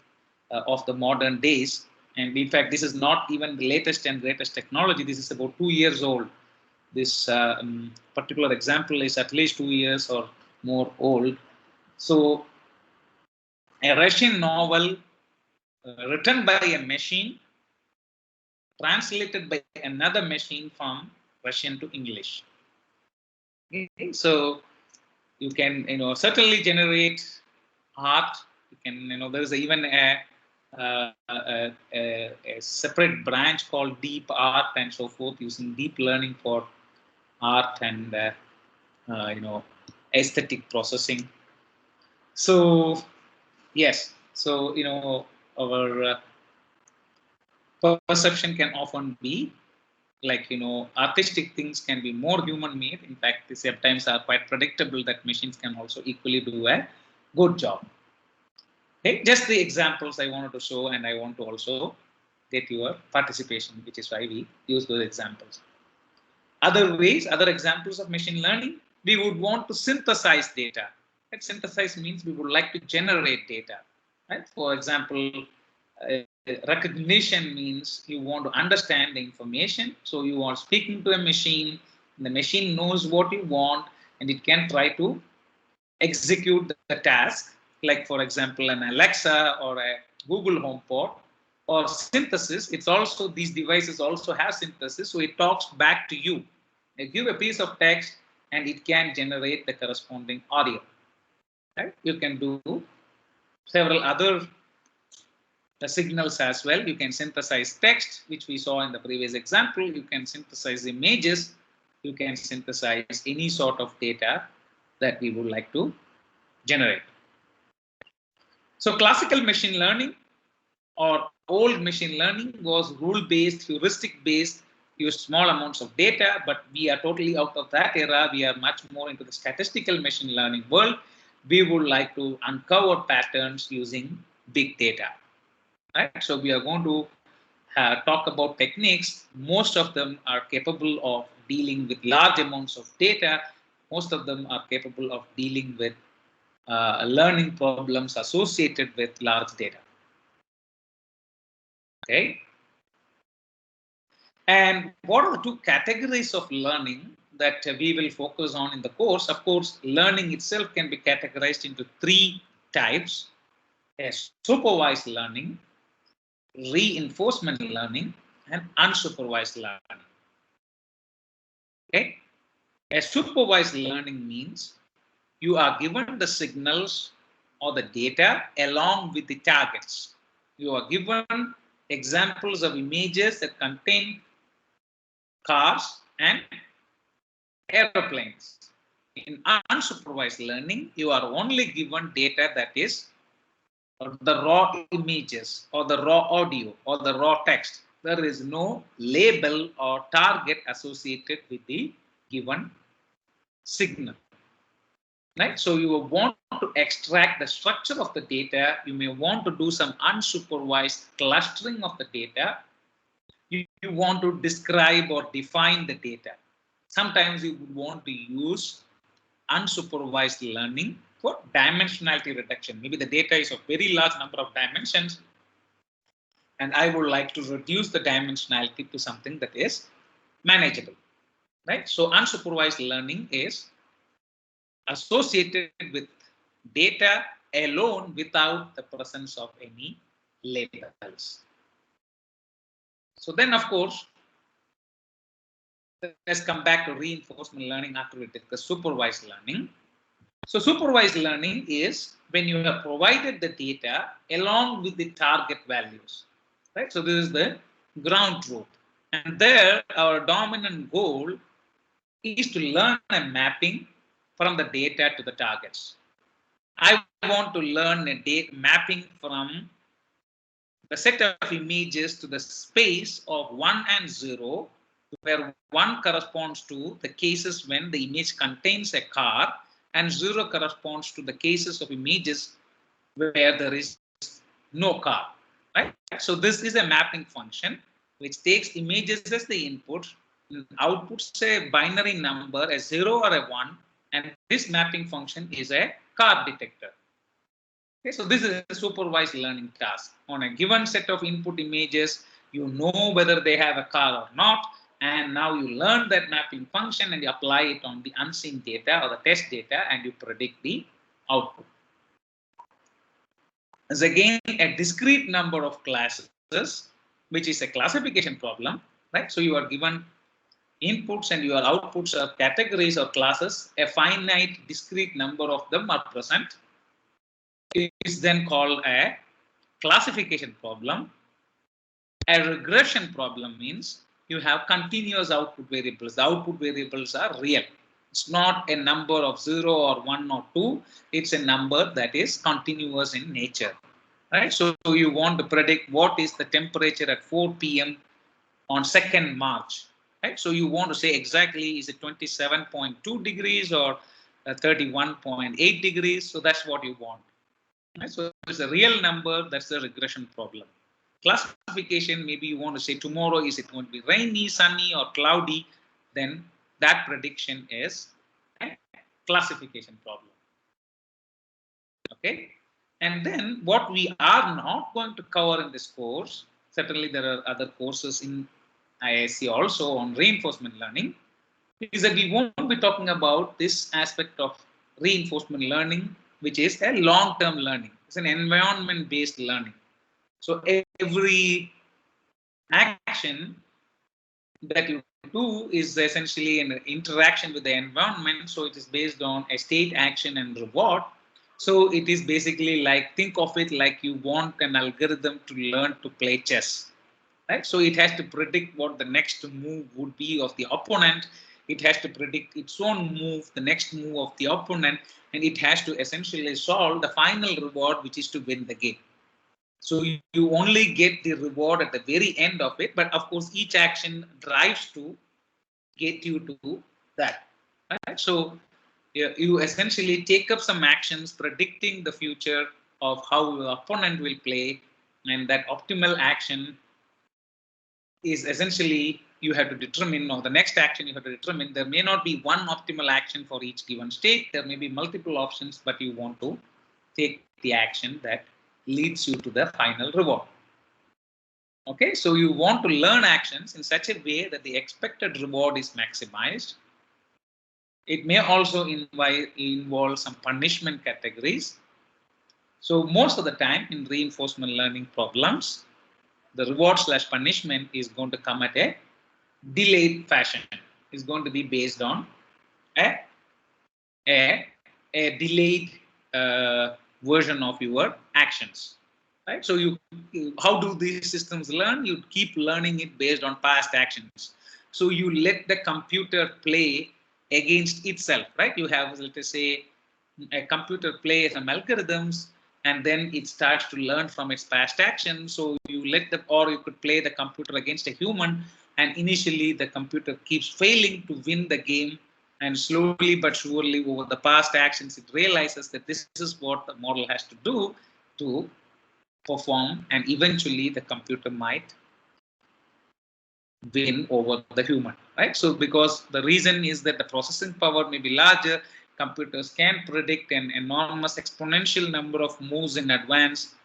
Speaker 1: of the modern days. And in fact, this is not even the latest and greatest technology. This is about 2 years old. This particular example is at least 2 years or more old. So a Russian novel written by a machine, translated by another machine from Russian to English. Okay, so you can certainly generate art. You can there is even a separate branch called deep art and so forth, using deep learning for art and aesthetic processing. So yes, so our perception can often be like artistic things can be more human made. In fact, these sometimes are quite predictable that machines can also equally do a good job. Okay, just the examples I wanted to show, and I want to also get your participation, which is why we use those examples. Other ways, other examples of machine learning, we would want to synthesize data. That synthesize means we would like to generate data. Right? For example, recognition means you want to understand the information. So you are speaking to a machine, and the machine knows what you want, and it can try to execute the task, like for example an Alexa or a Google HomePod. Or synthesis, it's also, these devices also have synthesis, so it talks back to you. You give a piece of text and it can generate the corresponding audio. Right? You can do several other signals as well. You can synthesize text, which we saw in the previous example. You can synthesize images. You can synthesize any sort of data that we would like to generate. So classical machine learning or old machine learning was rule-based, heuristic-based, used small amounts of data, but we are totally out of that era. We are much more into the statistical machine learning world. We would like to uncover patterns using big data. Right? So we are going to talk about techniques. Most of them are capable of dealing with large amounts of data. Most of them are capable of dealing with learning problems associated with large data. Okay. And what are the two categories of learning that we will focus on in the course? Of course, learning itself can be categorized into three types: supervised learning, reinforcement learning, and unsupervised learning. Okay. A supervised learning means you are given the signals or the data along with the targets. You are given examples of images that contain cars and airplanes. In unsupervised learning, you are only given data that is the raw images or the raw audio or the raw text. There is no label or target associated with the given signal. Right? So you want to extract the structure of the data. You may want to do some unsupervised clustering of the data. You want to describe or define the data. Sometimes you would want to use unsupervised learning for dimensionality reduction. Maybe the data is of very large number of dimensions, and I would like to reduce the dimensionality to something that is manageable. Right? So unsupervised learning is associated with data alone without the presence of any labels. So then, of course, let's come back to reinforcement learning after we discuss supervised learning. So supervised learning is when you have provided the data along with the target values. Right? So this is the ground truth. And there, our dominant goal is to learn a mapping from the data to the targets. I want to learn a mapping from the set of images to the space of 1 and 0, where 1 corresponds to the cases when the image contains a car, and 0 corresponds to the cases of images where there is no car. Right? So this is a mapping function which takes images as the input, outputs a binary number, a 0 or a 1, and this mapping function is a car detector. Okay, so this is a supervised learning task. On a given set of input images, you know whether they have a car or not, and now you learn that mapping function and you apply it on the unseen data or the test data, and you predict the output. There's again a discrete number of classes, which is a classification problem, right? So you are given inputs and your outputs are categories or classes. A finite discrete number of them are present. It is then called a classification problem. A regression problem means you have continuous output variables. The output variables are real. It's not a number of 0 or 1 or 2. It's a number that is continuous in nature. Right? So you want to predict what is the temperature at 4 p.m. on 2nd March. Right? So you want to say exactly, is it 27.2 degrees or 31.8 degrees? So that's what you want. Right? So it's a real number. That's the regression problem. Classification, maybe you want to say tomorrow, is it going to be rainy, sunny, or cloudy? Then that prediction is a classification problem. Okay. And then what we are not going to cover in this course, certainly there are other courses in IISc also on reinforcement learning, is that we won't be talking about this aspect of reinforcement learning, which is a long-term learning. It's an environment-based learning. So every action that you do is essentially an interaction with the environment. So it is based on a state, action, and reward. So it is basically like, think of it like you want an algorithm to learn to play chess. Right? So it has to predict what the next move would be of the opponent. It has to predict its own move, the next move of the opponent, and it has to essentially solve the final reward, which is to win the game. So you only get the reward at the very end of it, but of course each action drives to get you to that. Right? So you essentially take up some actions predicting the future of how your opponent will play, and that optimal action is essentially you have to determine, or the next action you have to determine. There may not be one optimal action for each given state. There may be multiple options, but you want to take the action that leads you to the final reward. Okay, so you want to learn actions in such a way that the expected reward is maximized. It may also involve some punishment categories. So most of the time in reinforcement learning problems, the reward / punishment is going to come at a delayed fashion. Is going to be based on a delayed version of your actions. Right? So how do these systems learn? You keep learning it based on past actions. So you let the computer play against itself, right? You have, let us say, a computer play some algorithms, and then it starts to learn from its past actions. So you let the, or you could play the computer against a human, and initially the computer keeps failing to win the game, and slowly but surely over the past actions, it realizes that this is what the model has to do to perform, and eventually the computer might win over the human, right? So because the reason is that the processing power may be larger, computers can predict an enormous exponential number of moves in advance.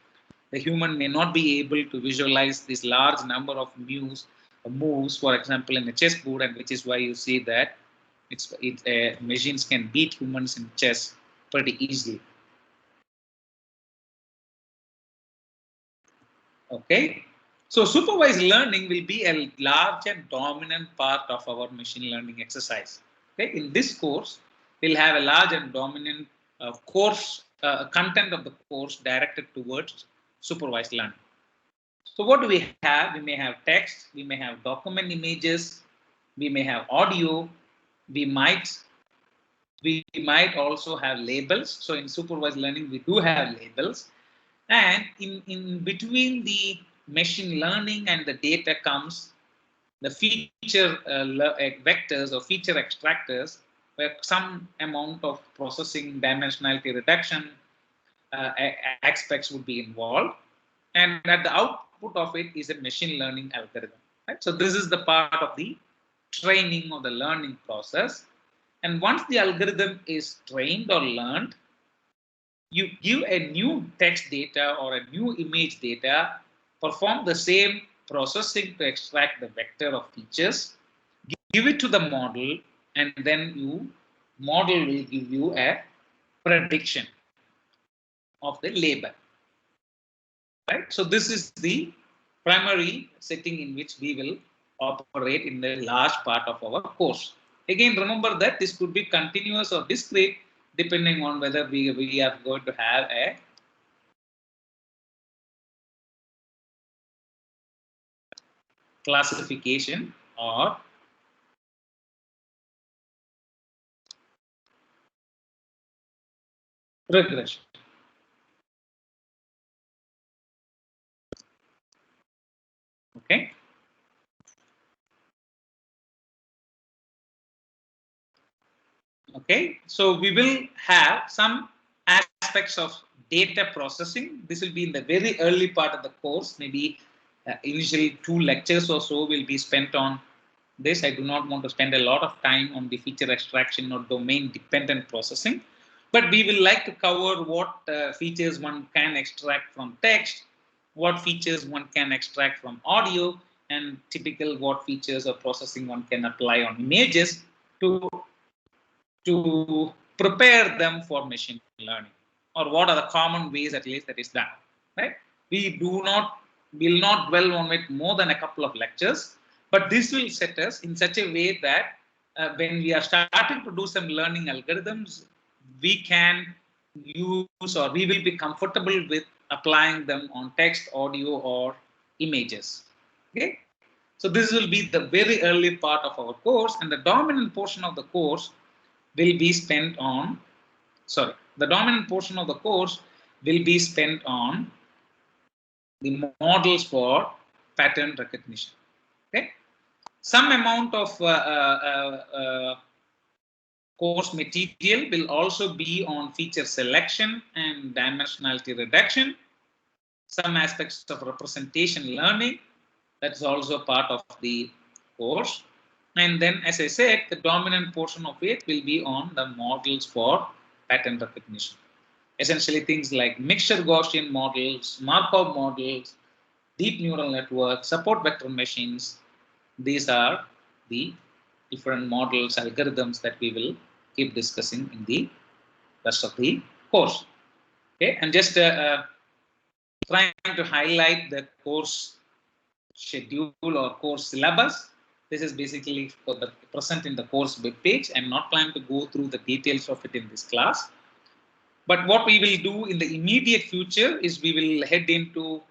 Speaker 1: The human may not be able to visualize this large number of moves, for example, in a chessboard, and which is why you see that machines can beat humans in chess pretty easily. Okay, so supervised learning will be a large and dominant part of our machine learning exercise. Okay, in this course, we'll have a large and dominant content of the course directed towards supervised learning. So what do we have? We may have text, we may have document images, we may have audio, we might also have labels. So in supervised learning, we do have labels. And in between the machine learning and the data comes the feature vectors or feature extractors, where some amount of processing, dimensionality reduction aspects would be involved. And at the output of it is a machine learning algorithm. Right? So this is the part of the training or the learning process. And once the algorithm is trained or learned, you give a new text data or a new image data, perform the same processing to extract the vector of features, give it to the model, and then model will give you a prediction of the label. Right? So this is the primary setting in which we will operate in the large part of our course. Again, remember that this could be continuous or discrete, depending on whether we are going to have a classification or regression. Okay. Okay, so we will have some aspects of data processing. This will be in the very early part of the course. Maybe initially 2 lectures or so will be spent on this. I do not want to spend a lot of time on the feature extraction or domain dependent processing, but we will like to cover what features one can extract from text, what features one can extract from audio, and typical what features of processing one can apply on images to prepare them for machine learning, or what are the common ways at least that is done, right? We will not dwell on it more than a couple of lectures, but this will set us in such a way that when we are starting to do some learning algorithms, we can use, or we will be comfortable with applying them on text, audio, or images. Okay, so this will be the very early part of our course, and the dominant portion of the course will be spent on, the dominant portion of the course will be spent on the models for pattern recognition. Okay, some amount of course material will also be on feature selection and dimensionality reduction. Some aspects of representation learning, that's also part of the course. And then, as I said, the dominant portion of it will be on the models for pattern recognition. Essentially things like mixture Gaussian models, Markov models, deep neural networks, support vector machines. These are the different models, algorithms that we will keep discussing in the rest of the course. Okay, and just trying to highlight the course schedule or course syllabus. This is basically for the present in the course web page. I'm not planning to go through the details of it in this class. But what we will do in the immediate future is we will head into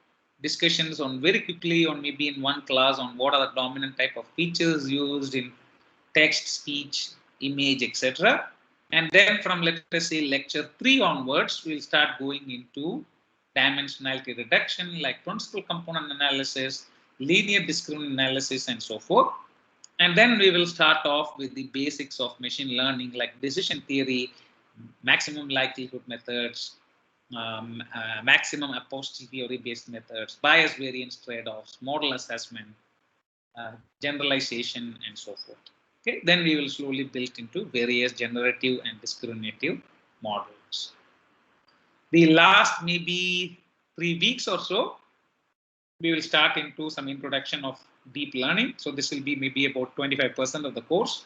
Speaker 1: discussions on very quickly on maybe in one class on what are the dominant type of features used in text, speech, image, etc. And then from, let us say, lecture 3 onwards, we'll start going into dimensionality reduction like principal component analysis, linear discriminant analysis, and so forth. And then we will start off with the basics of machine learning like decision theory, maximum likelihood methods, maximum a posteriori based methods, bias variance trade-offs, model assessment, generalization, and so forth. Okay, then we will slowly build into various generative and discriminative models. The last maybe 3 weeks or so, we will start into some introduction of deep learning. So this will be maybe about 25% of the course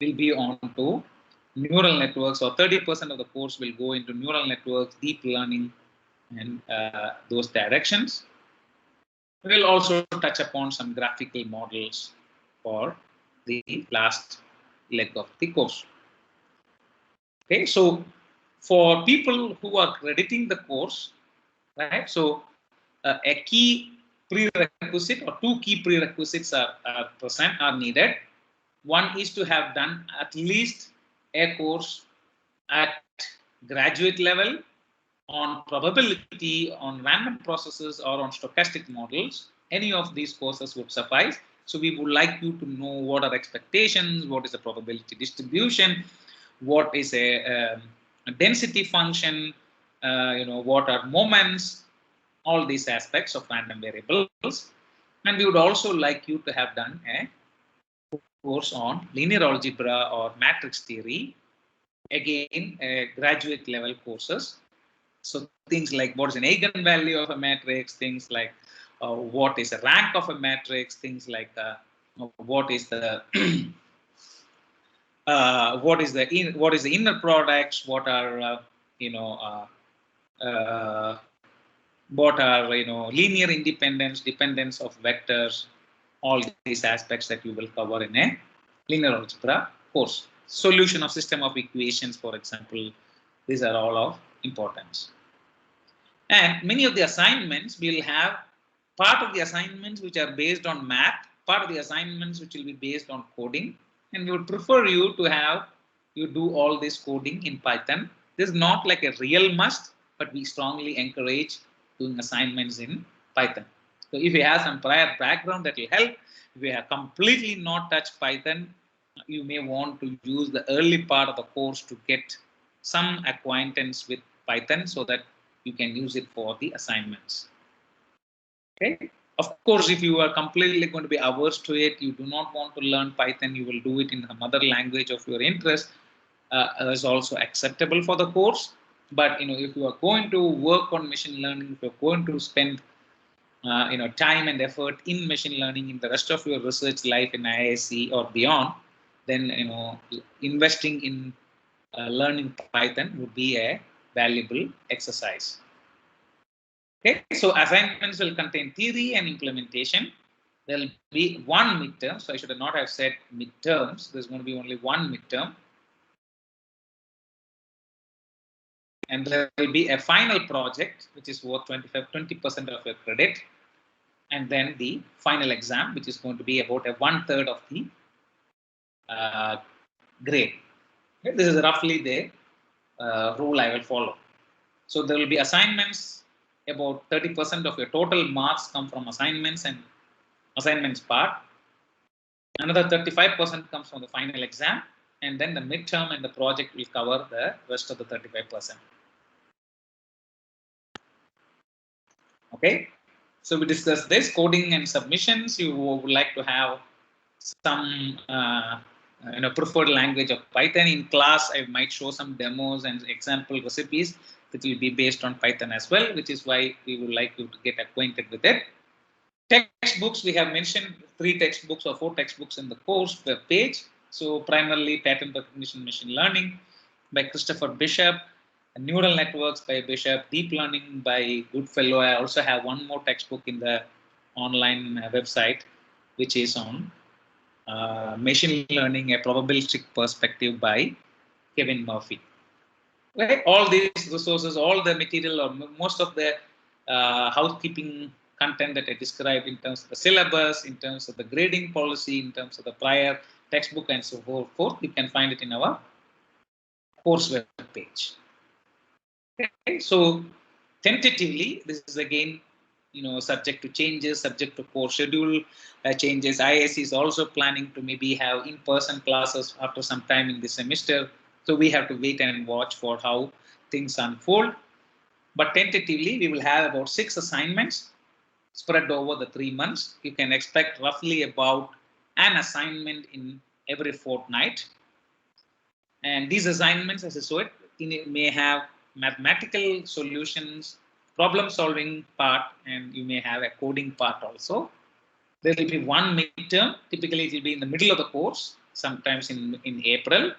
Speaker 1: will be on to neural networks, or 30% of the course will go into neural networks, deep learning, and those directions. We will also touch upon some graphical models for the last leg of the course. Okay, so for people who are crediting the course, right? So a key prerequisite or 2 key prerequisites are needed. One is to have done at least a course at graduate level on probability, on random processes, or on stochastic models. Any of these courses would suffice. So we would like you to know what are expectations, what is the probability distribution, what is a density function, what are moments, all these aspects of random variables. And we would also like you to have done a course on linear algebra or matrix theory, again graduate level courses. So things like what is an eigenvalue of a matrix, things like what is the rank of a matrix, things like what is the what is the inner products, what are linear independence, dependence of vectors, all these aspects that you will cover in a linear algebra course. Solution of system of equations, for example, these are all of importance. And many of the assignments will have part of the assignments which are based on math, part of the assignments which will be based on coding, and we would prefer you to have you do all this coding in Python. This is not like a real must, but we strongly encourage doing assignments in Python. So if you have some prior background, that will help. If you have completely not touched Python, you may want to use the early part of the course to get some acquaintance with Python so that you can use it for the assignments. Okay. Of course, if you are completely going to be averse to it, you do not want to learn Python, you will do it in the mother language of your interest. Is also acceptable for the course. But if you are going to work on machine learning, if you're going to spend time and effort in machine learning in the rest of your research life in IISc or beyond, then investing in learning Python would be a valuable exercise. Okay, so assignments will contain theory and implementation. There will be one midterm, so I should not have said midterms. There's going to be only one midterm. And there will be a final project, which is worth 20% of your credit. And then the final exam, which is going to be about 1/3 of the grade. Okay, this is roughly the rule I will follow. So there will be assignments about 30% of your total marks come from assignments and assignments part. Another 35% comes from the final exam, and then the midterm and the project will cover the rest of the 35%. Okay, so we discussed this coding and submissions. You would like to have some preferred language of Python. In class, I might show some demos and example recipes which will be based on Python as well, which is why we would like you to get acquainted with it. Textbooks, we have mentioned 3 textbooks or 4 textbooks in the course per page. So primarily pattern recognition machine learning by Christopher Bishop, neural networks by Bishop, deep learning by Goodfellow. I also have one more textbook in the online website, which is on machine learning, a probabilistic perspective by Kevin Murphy. Right? All these resources, all the material or most of the housekeeping content that I described in terms of the syllabus, in terms of the grading policy, in terms of the prior textbook and so forth, you can find it in our course web page. Okay, so tentatively, this is again, subject to changes, subject to course schedule changes. IISc is also planning to maybe have in-person classes after some time in the semester. So we have to wait and watch for how things unfold. But tentatively, we will have about 6 assignments spread over the 3 months. You can expect roughly about an assignment in every fortnight. And these assignments, as I said, may have mathematical solutions, problem solving part, and you may have a coding part also. There will be one midterm. Typically, it will be in the middle of the course, sometimes in April.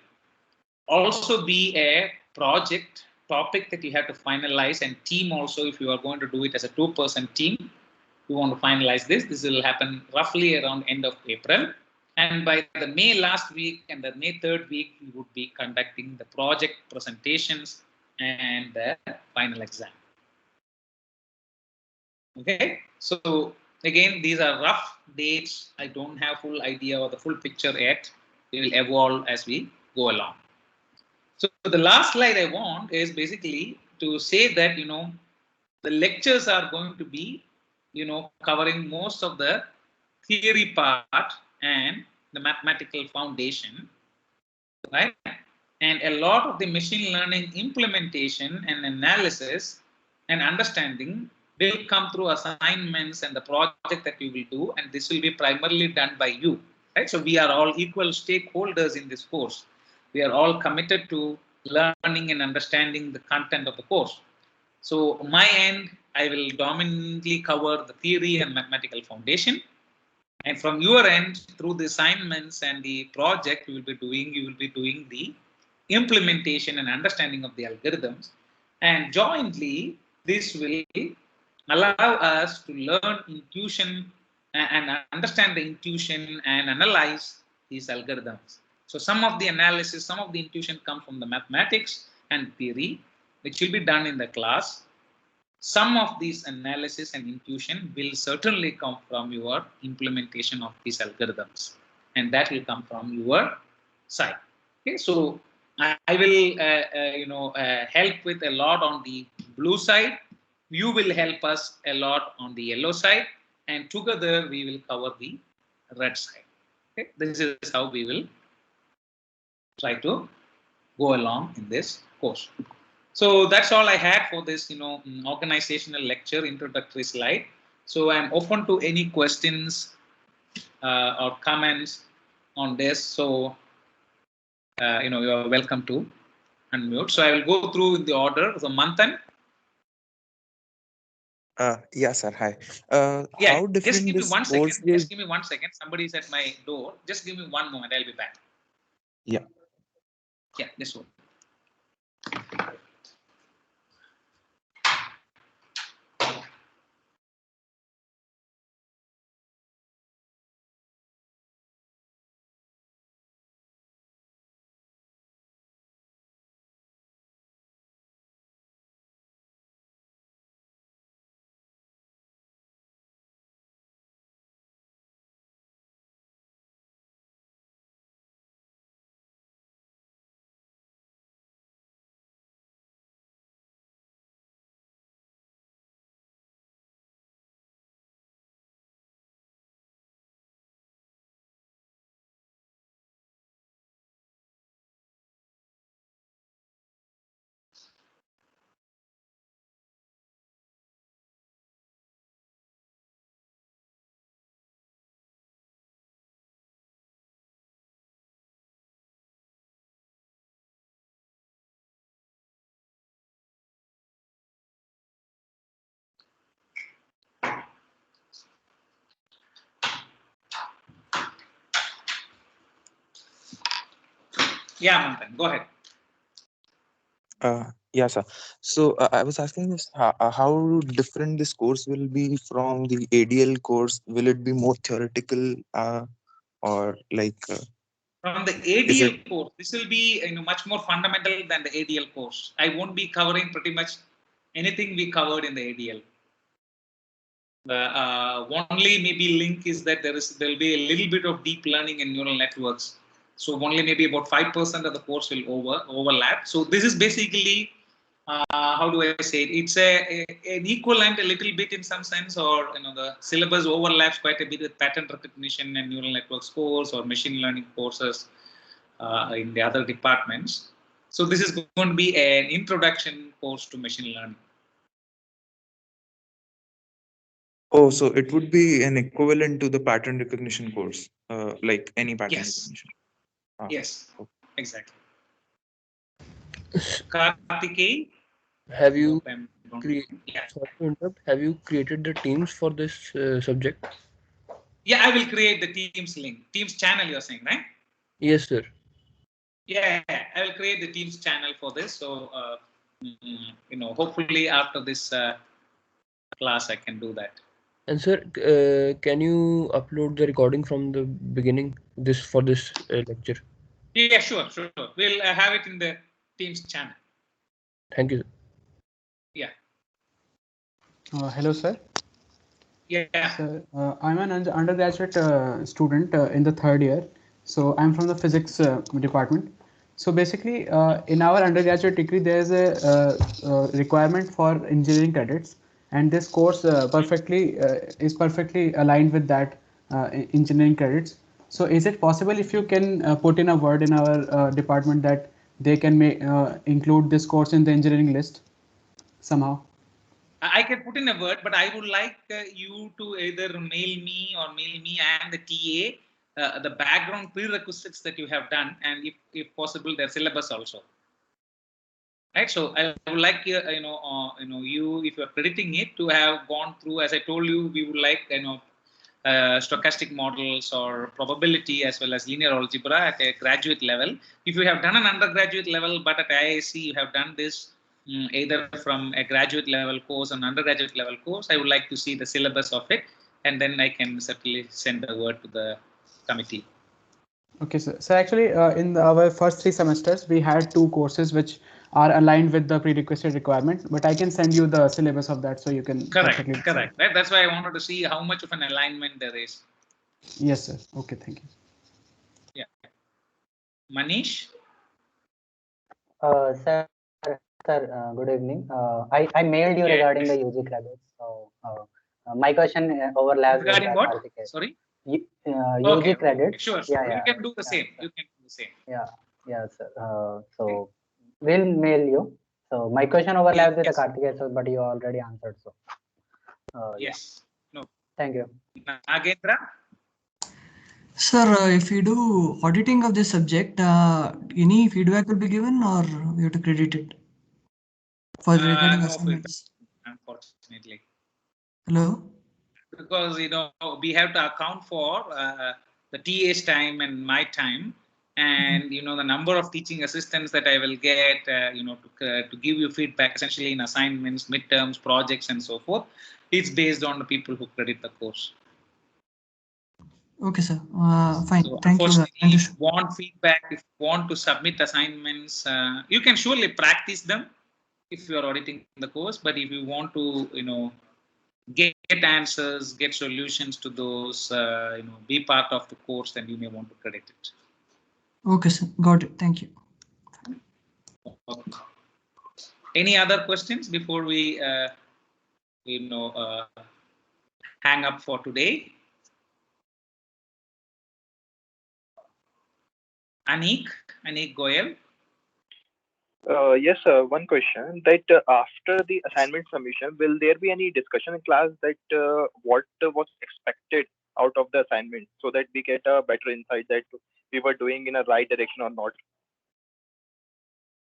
Speaker 1: Also be a project topic that you have to finalize, and team also, if you are going to do it as a 2-person team, you want to finalize this. This will happen roughly around end of April. And by the May last week and the May 3rd week, we would be conducting the project presentations and the final exam. Okay, so again, these are rough dates. I don't have full idea or the full picture yet. They will evolve as we go along. So the last slide I want is basically to say that, the lectures are going to be, covering most of the theory part and the mathematical foundation, right? And a lot of the machine learning implementation and analysis and understanding will come through assignments and the project that you will do, and this will be primarily done by you, right? So we are all equal stakeholders in this course. We are all committed to learning and understanding the content of the course. So my end, I will dominantly cover the theory and mathematical foundation. And from your end, through the assignments and the project you will be doing the implementation and understanding of the algorithms. And jointly, this will allow us to learn intuition and understand the intuition and analyze these algorithms. So some of the analysis, some of the intuition come from the mathematics and theory, which will be done in the class. Some of these analysis and intuition will certainly come from your implementation of these algorithms, and that will come from your side. Okay, so I will help with a lot on the blue side. You will help us a lot on the yellow side, and together we will cover the red side. Okay, this is how we will try to go along in this course. So that's all I had for this, organizational lecture introductory slide. So I'm open to any questions or comments on this. So, you are welcome to unmute. So I will go through in the order. So Manthan.
Speaker 13: Yeah, sir. Hi.
Speaker 1: Yeah,
Speaker 13: How
Speaker 1: just
Speaker 13: different
Speaker 1: give me
Speaker 13: this
Speaker 1: 1 second.
Speaker 13: course will...
Speaker 1: Just give me 1 second. Somebody is at my door. Just give me 1 moment. I'll be back.
Speaker 13: Yeah.
Speaker 1: Yeah, this one. Yeah, Manthan, go ahead.
Speaker 13: Yeah, sir. So I was asking this, how different this course will be from the ADL course? Will it be more theoretical, or like,
Speaker 1: From the
Speaker 13: is it?
Speaker 1: ADL course, this will be much more fundamental than the ADL course. I won't be covering pretty much anything we covered in the ADL. Only maybe link is that there will be a little bit of deep learning and neural networks. So only maybe about 5% of the course will overlap. So this is basically, how do I say it? It's an equivalent a little bit in some sense, or the syllabus overlaps quite a bit with pattern recognition and neural networks course or machine learning courses in the other departments. So this is going to be an introduction course to machine learning.
Speaker 13: Oh, so it would be an equivalent to the pattern recognition course, like any pattern
Speaker 1: Yes.
Speaker 13: recognition.
Speaker 1: Yes, exactly. Karthikeyan,
Speaker 14: Have you
Speaker 1: yeah.
Speaker 14: sorry to interrupt, have you created the teams for this subject?
Speaker 1: Yeah, I will create the Teams link, Teams channel. You're saying, right?
Speaker 14: Yes, sir.
Speaker 1: Yeah, I will create the Teams channel for this. So, hopefully after this class, I can do that.
Speaker 14: And sir, can you upload the recording from the beginning for this lecture?
Speaker 1: Yeah, sure. We'll have it in the Teams channel.
Speaker 14: Thank you, sir.
Speaker 1: Yeah.
Speaker 15: Hello, sir.
Speaker 1: Yeah.
Speaker 15: Sir, I'm an undergraduate student in the third year. So I'm from the physics department. So basically, in our undergraduate degree, there's a requirement for engineering credits, and this course is perfectly aligned with that engineering credits. So is it possible if you can put in a word in our department that they can include this course in the engineering list somehow?
Speaker 1: I can put in a word, but I would like you to either mail me and the TA the background prerequisites that you have done, and if possible, their syllabus also. Right. So I would like you if you are crediting it to have gone through. As I told you, we would like stochastic models or probability as well as linear algebra at a graduate level. If you have done an undergraduate level, but at IISc you have done this either from a graduate level course or an undergraduate level course, I would like to see the syllabus of it, and then I can certainly send the word to the committee.
Speaker 15: Okay, so actually in our first 3 semesters, we had 2 courses which are aligned with the prerequisite requirement, but I can send you the syllabus of that so you can
Speaker 1: Correct. Right? That's why I wanted to see how much of an alignment there is.
Speaker 15: Yes, sir. Okay, thank you.
Speaker 1: Yeah. Manish?
Speaker 16: Sir, good evening. I mailed you regarding the UG credits. So my question overlaps
Speaker 1: regarding
Speaker 16: with
Speaker 1: what?
Speaker 16: Karthikeyan.
Speaker 1: Sorry?
Speaker 16: UG credits.
Speaker 1: Sure.
Speaker 16: Yeah.
Speaker 1: You can do the same. You can do the same.
Speaker 16: Yeah, sir. So we'll mail you. So my question overlaps with the Karthikeyan, so, but you already answered. So
Speaker 1: yes. No.
Speaker 16: Thank you.
Speaker 1: Nagendra?
Speaker 17: Sir, if we do auditing of this subject, any feedback will be given, or we have to credit it for the regarding
Speaker 1: No
Speaker 17: assignments?
Speaker 1: feedback, unfortunately.
Speaker 17: Hello?
Speaker 1: Because we have to account for the TA's time and my time, and the number of teaching assistants that I will get, to give you feedback essentially in assignments, midterms, projects, and so forth. It's based on the people who credit the course.
Speaker 17: Okay, sir. Fine.
Speaker 1: So
Speaker 17: Thank you.
Speaker 1: unfortunately, if you want feedback, if you want to submit assignments, you can surely practice them if you are auditing the course. But if you want to, get answers, get solutions to those, be part of the course, then you may want to credit it.
Speaker 17: Okay, sir. Got it. Thank you.
Speaker 1: Okay. Any other questions before we, hang up for today? Anik Goyal.
Speaker 18: Yes, sir. One question that after the assignment submission, will there be any discussion in class that what was expected out of the assignment, so that we get a better insight that we were doing in a right direction or not?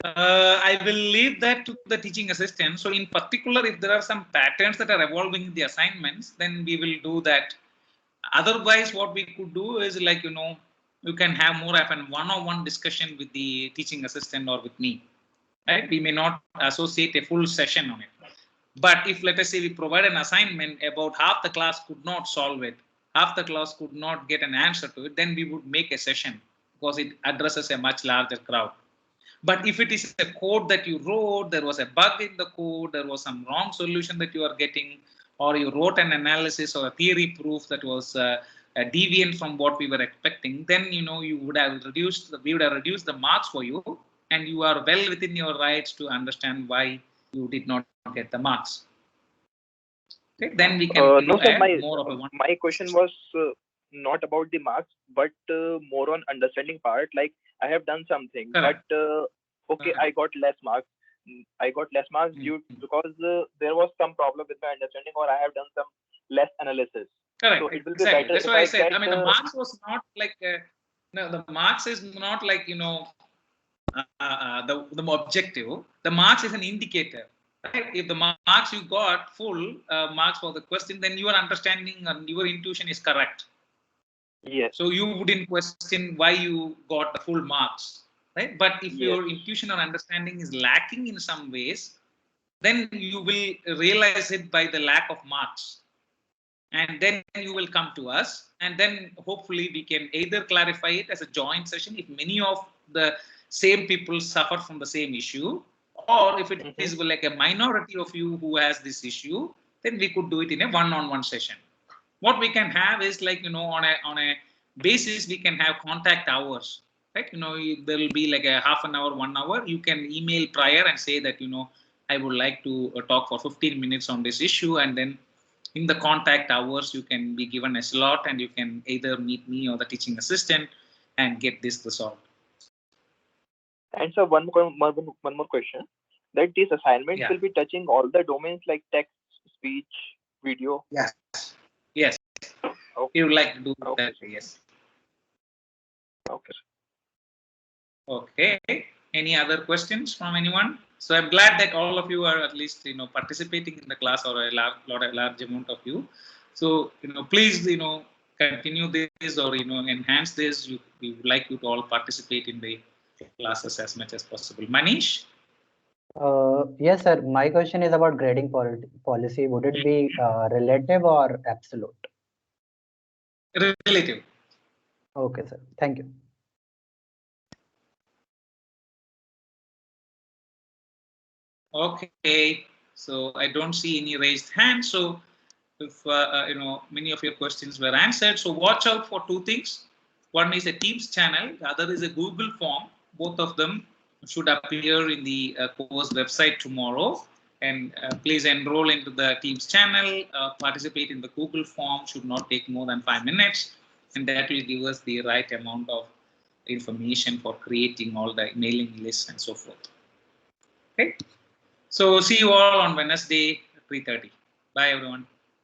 Speaker 1: I will leave that to the teaching assistant. So in particular, if there are some patterns that are evolving in the assignments, then we will do that. Otherwise, what we could do is you can have more of an one-on-one discussion with the teaching assistant or with me, right? We may not associate a full session on it. But if, let us say, we provide an assignment about half the class could not solve it, half the class could not get an answer to it, then we would make a session because it addresses a much larger crowd. But if it is a code that you wrote, there was a bug in the code, there was some wrong solution that you are getting, or you wrote an analysis or a theory proof that was deviant from what we were expecting, then you would have we would have reduced the marks for you, and you are well within your rights to understand why you did not get the marks. Okay, then we can
Speaker 18: no, sir,
Speaker 1: more of a one.
Speaker 18: My question was not about the marks, but more on understanding part. Like I have done something,
Speaker 1: Correct.
Speaker 18: but okay, I got less marks. I got less marks due because there was some problem with my understanding, or I have done some less analysis.
Speaker 1: Correct.
Speaker 18: So it will
Speaker 1: exactly.
Speaker 18: be better.
Speaker 1: That's why I said.
Speaker 18: Get,
Speaker 1: I mean, the marks was not like no. The marks is not like the objective. The marks is an indicator. Right? If the marks you got full marks for the question, then your understanding and your intuition is correct.
Speaker 18: Yes.
Speaker 1: So you wouldn't question why you got the full marks, right? But if your intuition or understanding is lacking in some ways, then you will realize it by the lack of marks. And then you will come to us, and then hopefully we can either clarify it as a joint session if many of the same people suffer from the same issue, or if it is like a minority of you who has this issue, then we could do it in a one-on-one session. What we can have is like on a basis we can have contact hours, right? There will be like a half an hour, 1 hour. You can email prior and say that I would like to talk for 15 minutes on this issue, and then in the contact hours you can be given a slot and you can either meet me or the teaching assistant and get this resolved.
Speaker 18: And so one more question, that these assignments will be touching all the domains like text, speech, video.
Speaker 1: Yes. Okay. You would like to do that? Yes. Okay. Any other questions from anyone? So I'm glad that all of you are at least participating in the class, or a large amount of you. So please continue this or enhance this. We would like you to all participate in the classes as much as possible. Manish?
Speaker 16: Yes, sir. My question is about grading policy. Would it be relative or absolute?
Speaker 1: Relative.
Speaker 16: Okay, sir. Thank you.
Speaker 1: Okay. So I don't see any raised hands. So if many of your questions were answered, so watch out for two things. One is a Teams channel, the other is a Google form. Both of them should appear in the course website tomorrow. And please enroll into the Teams channel, participate in the Google form, should not take more than 5 minutes. And that will give us the right amount of information for creating all the mailing lists and so forth. Okay. So see you all on Wednesday at 3:30. Bye everyone.